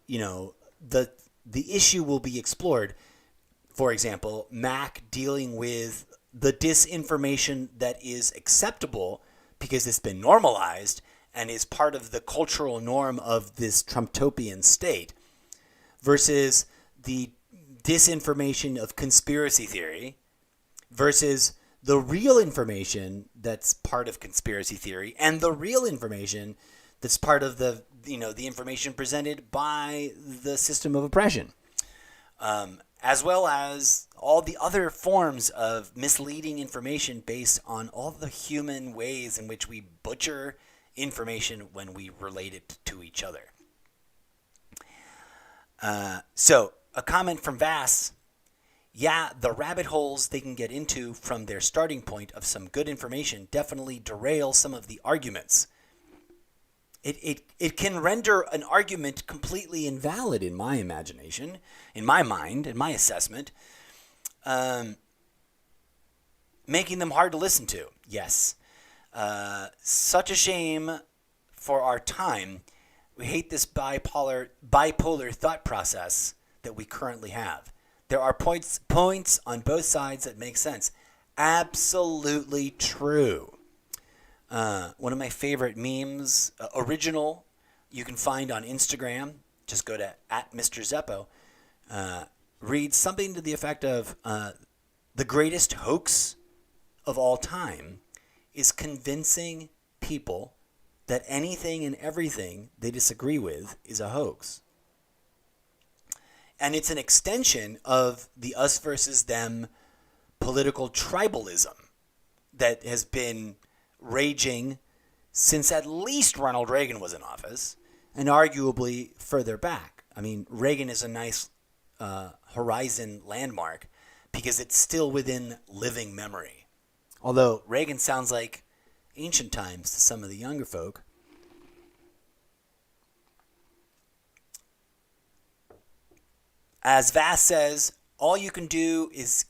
[SPEAKER 1] the issue will be explored. For example, Mac dealing with the disinformation that is acceptable because it's been normalized and is part of the cultural norm of this Trumpopian state versus the disinformation of conspiracy theory versus the real information that's part of conspiracy theory and the real information that's part of the information presented by the system of oppression, as well as all the other forms of misleading information based on all the human ways in which we butcher information when we relate it to each other. So a comment from Vass. Yeah, the rabbit holes they can get into from their starting point of some good information definitely derail some of the arguments. It can render an argument completely invalid in my imagination, in my mind, in my assessment, making them hard to listen to. Yes. Such a shame for our time. We hate this bipolar thought process that we currently have. There are points on both sides that make sense. Absolutely true. One of my favorite memes, original, you can find on Instagram. Just go to @MrZeppo. Reads something to the effect of, the greatest hoax of all time is convincing people that anything and everything they disagree with is a hoax. And it's an extension of the us versus them political tribalism that has been raging since at least Ronald Reagan was in office, and arguably further back. I mean, Reagan is a nice horizon landmark because it's still within living memory. Although Reagan sounds like ancient times to some of the younger folk. As Vass says, all you can do is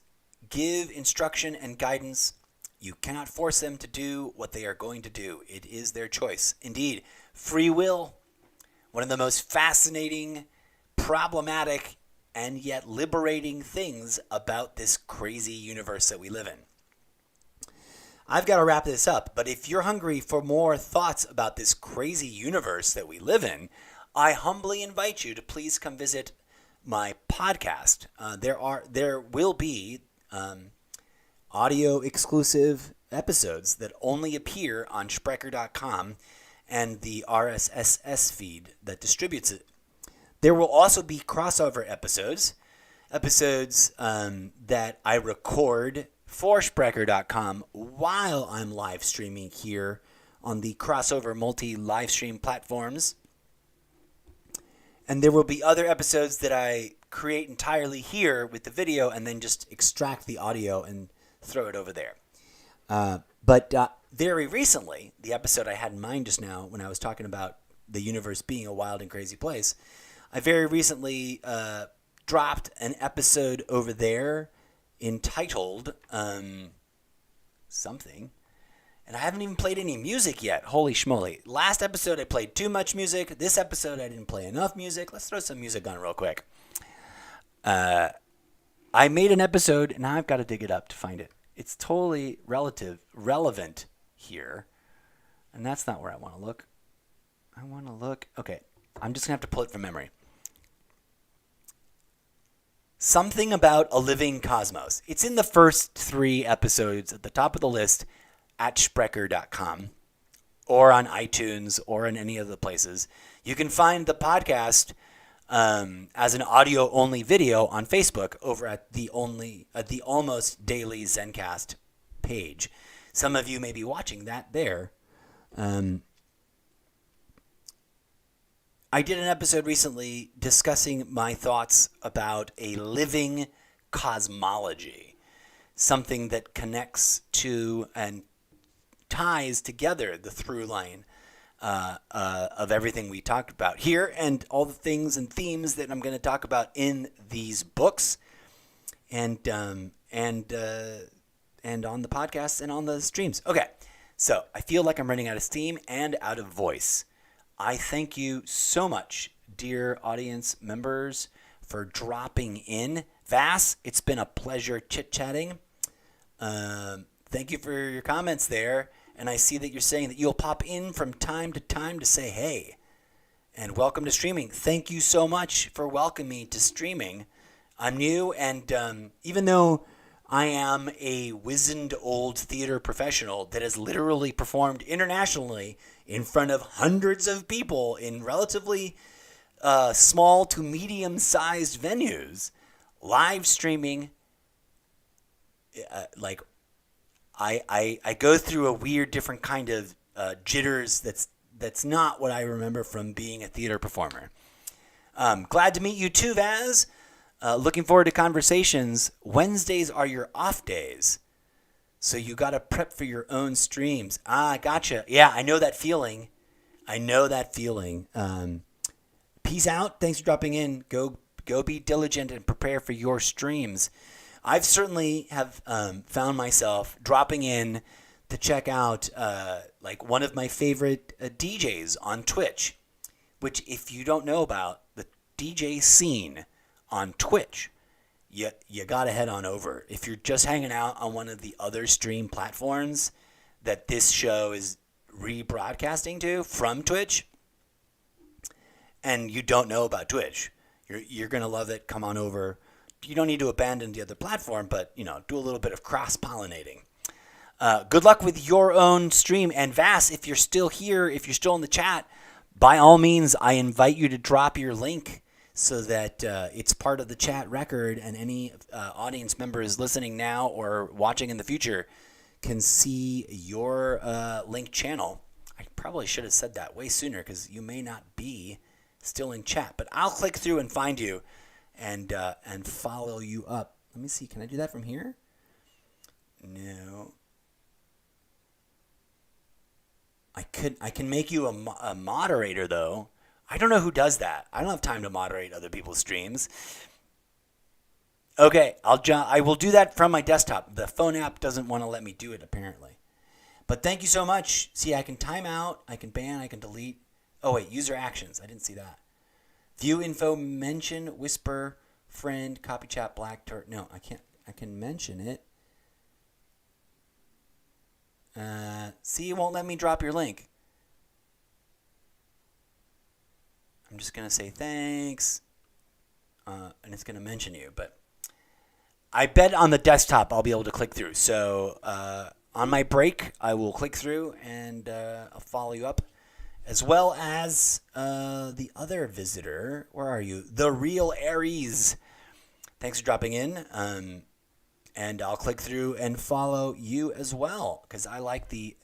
[SPEAKER 1] give instruction and guidance. You cannot force them to do what they are going to do. It is their choice. Indeed, free will, one of the most fascinating, problematic, and yet liberating things about this crazy universe that we live in. I've got to wrap this up, but if you're hungry for more thoughts about this crazy universe that we live in, I humbly invite you to please come visit my podcast. There will be audio exclusive episodes that only appear on Sprecher.com and the RSS feed that distributes it. There will also be crossover episodes that I record for Sprecher.com while I'm live streaming here on the crossover multi-live stream platforms. And there will be other episodes that I create entirely here with the video and then just extract the audio and throw it over there. But very recently, the episode I had in mind just now when I was talking about the universe being a wild and crazy place, I very recently dropped an episode over there entitled something. And I haven't even played any music yet. Holy schmoly. Last episode I played too much music. This episode I didn't play enough music. Let's throw some music on real quick. I made an episode, and now I've got to dig it up to find it. It's totally relevant here. And that's not where I want to look. I want to look. Okay. I'm just going to have to pull it from memory. Something about a living cosmos. It's in the first 3 episodes at the top of the list at Sprecher.com or on iTunes or in any of the places. You can find the podcast as an audio-only video on Facebook over at the almost daily Zencast page. Some of you may be watching that there. I did an episode recently discussing my thoughts about a living cosmology, something that connects to and ties together the through line of everything we talked about here and all the things and themes that I'm going to talk about in these books and on the podcast and on the streams. Okay, so I feel like I'm running out of steam and out of voice. I thank you so much, dear audience members, for dropping in. Vass, it's been a pleasure chit-chatting. Thank you for your comments there. And I see that you're saying that you'll pop in from time to time to say hey. And welcome to streaming. Thank you so much for welcoming me to streaming. I'm new, and even though I am a wizened old theater professional that has literally performed internationally in front of hundreds of people in relatively small to medium-sized venues, live streaming. I go through a weird, different kind of jitters. That's not what I remember from being a theater performer. Glad to meet you too, Vaz. Looking forward to conversations. Wednesdays are your off days, so you got to prep for your own streams. Gotcha. Yeah, I know that feeling. Peace out. Thanks for dropping in. Go be diligent and prepare for your streams. I've certainly have found myself dropping in to check out like one of my favorite DJs on Twitch, which if you don't know about the DJ scene on Twitch, you got to head on over. If you're just hanging out on one of the other stream platforms that this show is rebroadcasting to from Twitch, and you don't know about Twitch, you're going to love it. Come on over. You don't need to abandon the other platform, but, do a little bit of cross-pollinating. Good luck with your own stream. And Vass, if you're still here, if you're still in the chat, by all means, I invite you to drop your link so that it's part of the chat record, and any audience members listening now or watching in the future can see your link channel. I probably should have said that way sooner because you may not be still in chat, but I'll click through and find you and follow you up. Let me see. Can I do that from here? No. I can make you a moderator though. I don't know who does that. I don't have time to moderate other people's streams. Okay, I will do that from my desktop. The phone app doesn't want to let me do it apparently. But thank you so much. See, I can time out, I can ban, I can delete. Oh wait, user actions. I didn't see that. View info, mention, whisper, friend, copy chat, black turret. No, I can't. I can mention it. See, it won't let me drop your link. I'm just going to say thanks. And it's going to mention you. But I bet on the desktop I'll be able to click through. So on my break, I will click through and I'll follow you up. As well as the other visitor. Where are you? The Real Aries. Thanks for dropping in. And I'll click through and follow you as well. Because I like the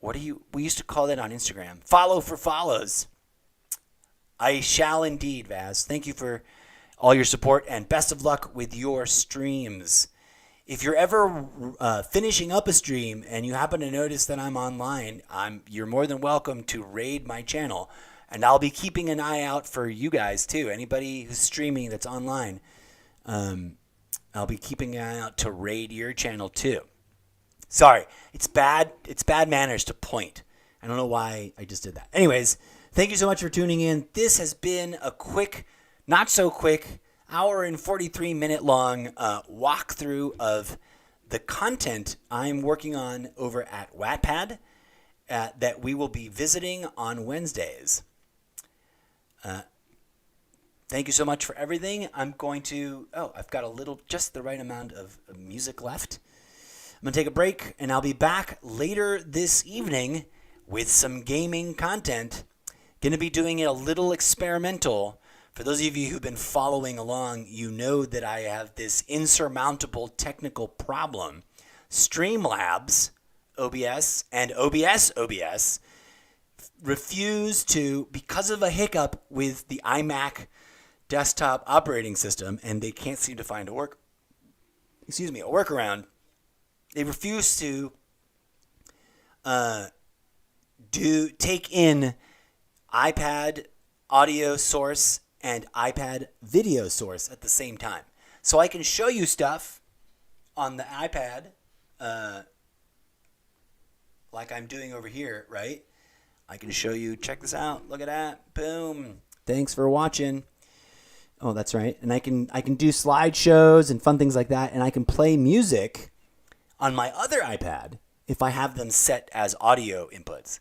[SPEAKER 1] we used to call that on Instagram? Follow for follows. I shall indeed, Vaz. Thank you for all your support and best of luck with your streams. If you're ever finishing up a stream and you happen to notice that I'm online, you're more than welcome to raid my channel. And I'll be keeping an eye out for you guys too. Anybody who's streaming that's online, I'll be keeping an eye out to raid your channel too. Sorry, it's bad manners to point. I don't know why I just did that. Anyways, thank you so much for tuning in. This has been a quick, not so quick, hour and 43 minute long walkthrough of the content I'm working on over at Wattpad that we will be visiting on Wednesdays. Thank you so much for everything. I'm going to, I've got just the right amount of music left. I'm going to take a break and I'll be back later this evening with some gaming content. Going to be doing it a little experimental. For those of you who've been following along, you know that I have this insurmountable technical problem. Streamlabs OBS and OBS refuse to, because of a hiccup with the iMac desktop operating system, and they can't seem to find a workaround. They refuse to take in iPad audio source and iPad video source at the same time. So I can show you stuff on the iPad like I'm doing over here, right? I can show you, check this out, look at that, boom. Thanks for watching. Oh, that's right. And I can do slideshows and fun things like that, and I can play music on my other iPad if I have them set as audio inputs.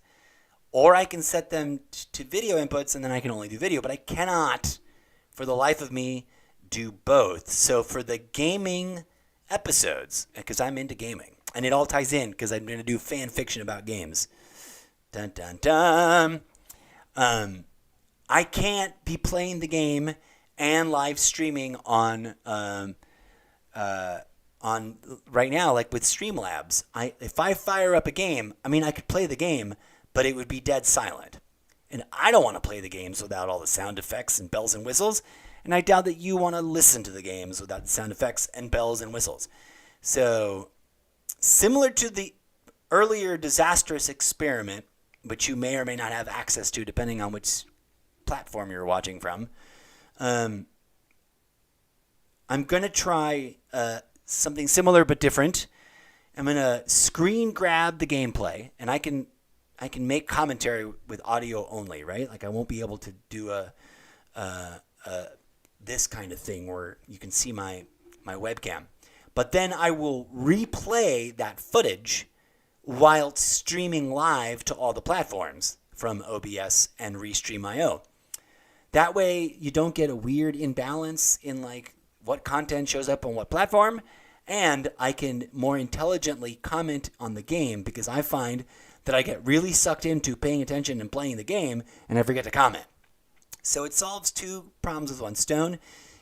[SPEAKER 1] Or I can set them to video inputs, and then I can only do video. But I cannot, for the life of me, do both. So for the gaming episodes, because I'm into gaming, and it all ties in because I'm going to do fan fiction about games. Dun dun dun. I can't be playing the game and live streaming on right now, like with Streamlabs. If I fire up a game, I mean, I could play the game, but it would be dead silent. And I don't want to play the games without all the sound effects and bells and whistles. And I doubt that you want to listen to the games without the sound effects and bells and whistles. So, similar to the earlier disastrous experiment, which you may or may not have access to depending on which platform you're watching from, I'm going to try something similar but different. I'm going to screen grab the gameplay, and I can make commentary with audio only, right? Like I won't be able to do this kind of thing where you can see my webcam. But then I will replay that footage while streaming live to all the platforms from OBS and Restream.io. That way you don't get a weird imbalance in like what content shows up on what platform, and I can more intelligently comment on the game because I find that I get really sucked into paying attention and playing the game and I forget to comment. So it solves two problems with one stone.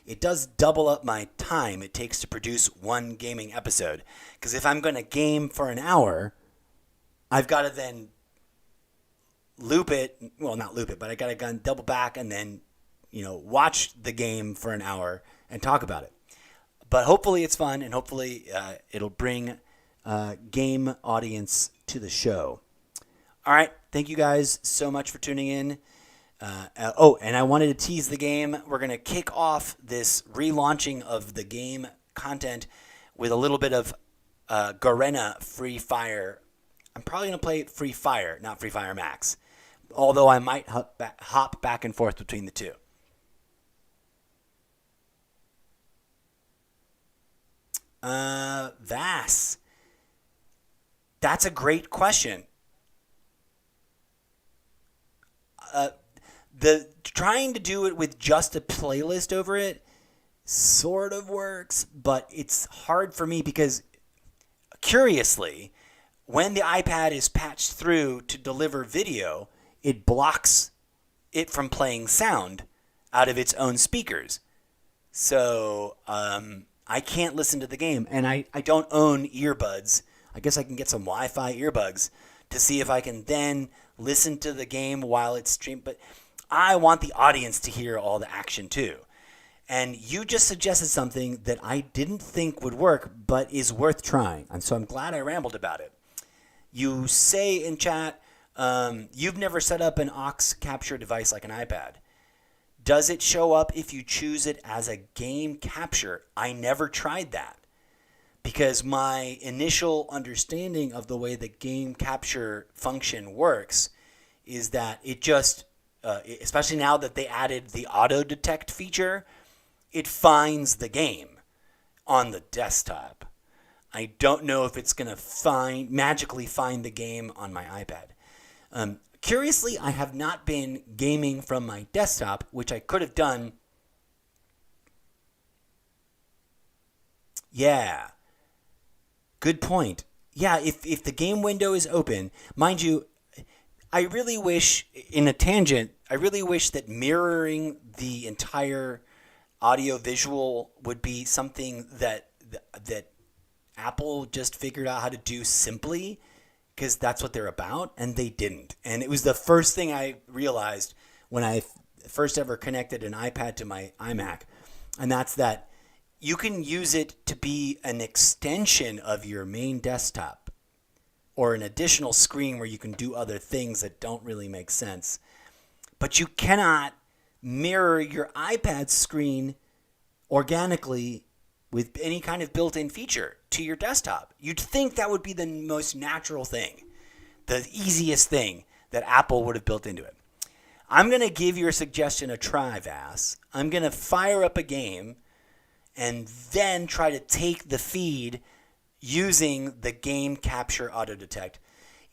[SPEAKER 1] It does double up my time it takes to produce one gaming episode. Because if I'm going to game for an hour, I've got to then loop it. Well, not loop it, but I got to double back and then, watch the game for an hour and talk about it. But hopefully it's fun and hopefully it'll bring game audience to the show. All right. Thank you guys so much for tuning in. And I wanted to tease the game. We're going to kick off this relaunching of the game content with a little bit of Garena Free Fire. I'm probably going to play Free Fire, not Free Fire Max. Although I might hop back and forth between the two. Vass. That's a great question. The trying to do it with just a playlist over it sort of works, but it's hard for me because, curiously, when the iPad is patched through to deliver video, it blocks it from playing sound out of its own speakers. So I can't listen to the game, and I don't own earbuds. I guess I can get some Wi-Fi earbuds to see if I can then listen to the game while it's streamed. But I want the audience to hear all the action too. And you just suggested something that I didn't think would work, but is worth trying. And so I'm glad I rambled about it. You say in chat, you've never set up an aux capture device like an iPad. Does it show up if you choose it as a game capture? I never tried that because my initial understanding of the way the game capture function works is that it just, especially now that they added the auto detect feature, it finds the game on the desktop. I don't know if it's going to magically find the game on my iPad. Curiously, I have not been gaming from my desktop, which I could have done. Yeah. Good point. Yeah, if the game window is open, mind you, I really wish, in a tangent, I really wish that mirroring the entire audio visual would be something that Apple just figured out how to do simply, because that's what they're about, and they didn't. And it was the first thing I realized when I first ever connected an iPad to my iMac, and that's that you can use it to be an extension of your main desktop or an additional screen where you can do other things that don't really make sense. But you cannot mirror your iPad screen organically with any kind of built-in feature to your desktop. You'd think that would be the most natural thing, the easiest thing that Apple would have built into it. I'm going to give your suggestion a try, Vass. I'm going to fire up a game and then try to take the feed using the game capture auto detect.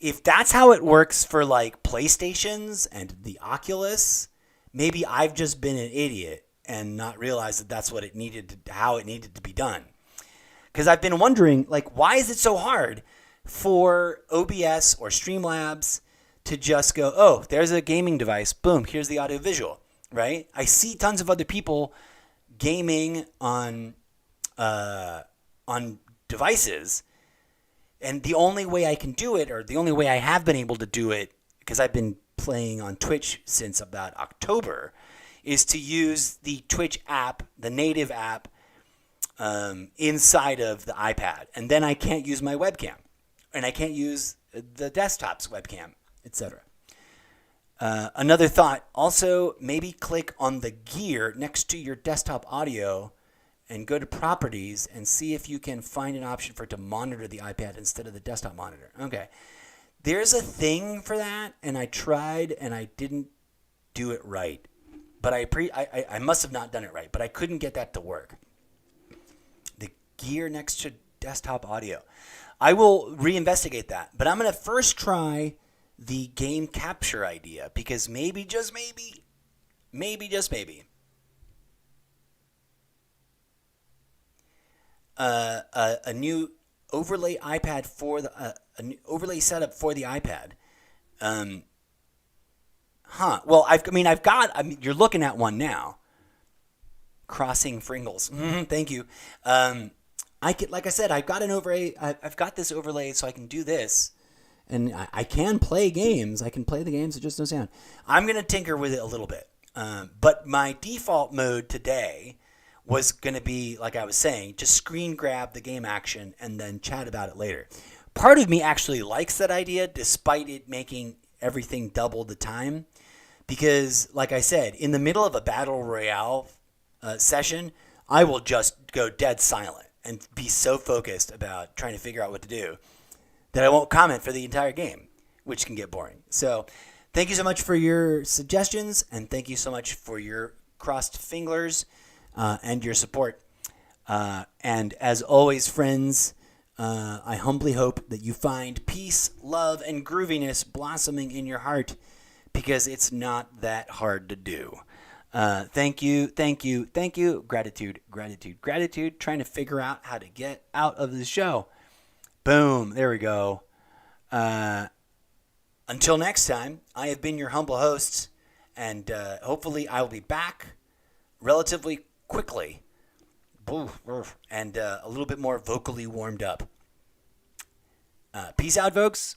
[SPEAKER 1] If that's how it works for like PlayStations and the Oculus, maybe I've just been an idiot and not realize that that's what it needed to, how it needed to be done. Because I've been wondering, like, why is it so hard for OBS or Streamlabs to just go, oh, there's a gaming device, boom, here's the audio visual, right? I see tons of other people gaming on devices, and the only way I can do it, or the only way I have been able to do it, because I've been playing on Twitch since about October, is to use the Twitch app, the native app, inside of the iPad. And then I can't use my webcam. And I can't use the desktop's webcam, etc. Another thought, also maybe click on the gear next to your desktop audio and go to properties and see if you can find an option for it to monitor the iPad instead of the desktop monitor. Okay. There's a thing for that, and I tried and I didn't do it right. But I must have not done it right, but I couldn't get that to work. The gear next to desktop audio. I will reinvestigate that, but I'm going to first try the game capture idea, because maybe, just maybe, a new overlay iPad for the a new overlay setup for the iPad. Well, you're looking at one now. Crossing Fringles. Thank you. Like I said, I've got an overlay. I've got this overlay, so I can do this, and I can play games. I can play the games with just no sound. I'm gonna tinker with it a little bit, but my default mode today was gonna be, like I was saying, just screen grab the game action and then chat about it later. Part of me actually likes that idea, despite it making everything double the time, because, like I said, in the middle of a battle royale session, I will just go dead silent and be so focused about trying to figure out what to do that I won't comment for the entire game, which can get boring. So thank you so much for your suggestions, and thank you so much for your crossed fingers and your support. And as always, friends, I humbly hope that you find peace, love, and grooviness blossoming in your heart, because it's not that hard to do. Thank you. Gratitude. Trying to figure out how to get out of the show. Boom. There we go. Until next time, I have been your humble host, and hopefully I will be back relatively quickly, and a little bit more vocally warmed up. Peace out, folks.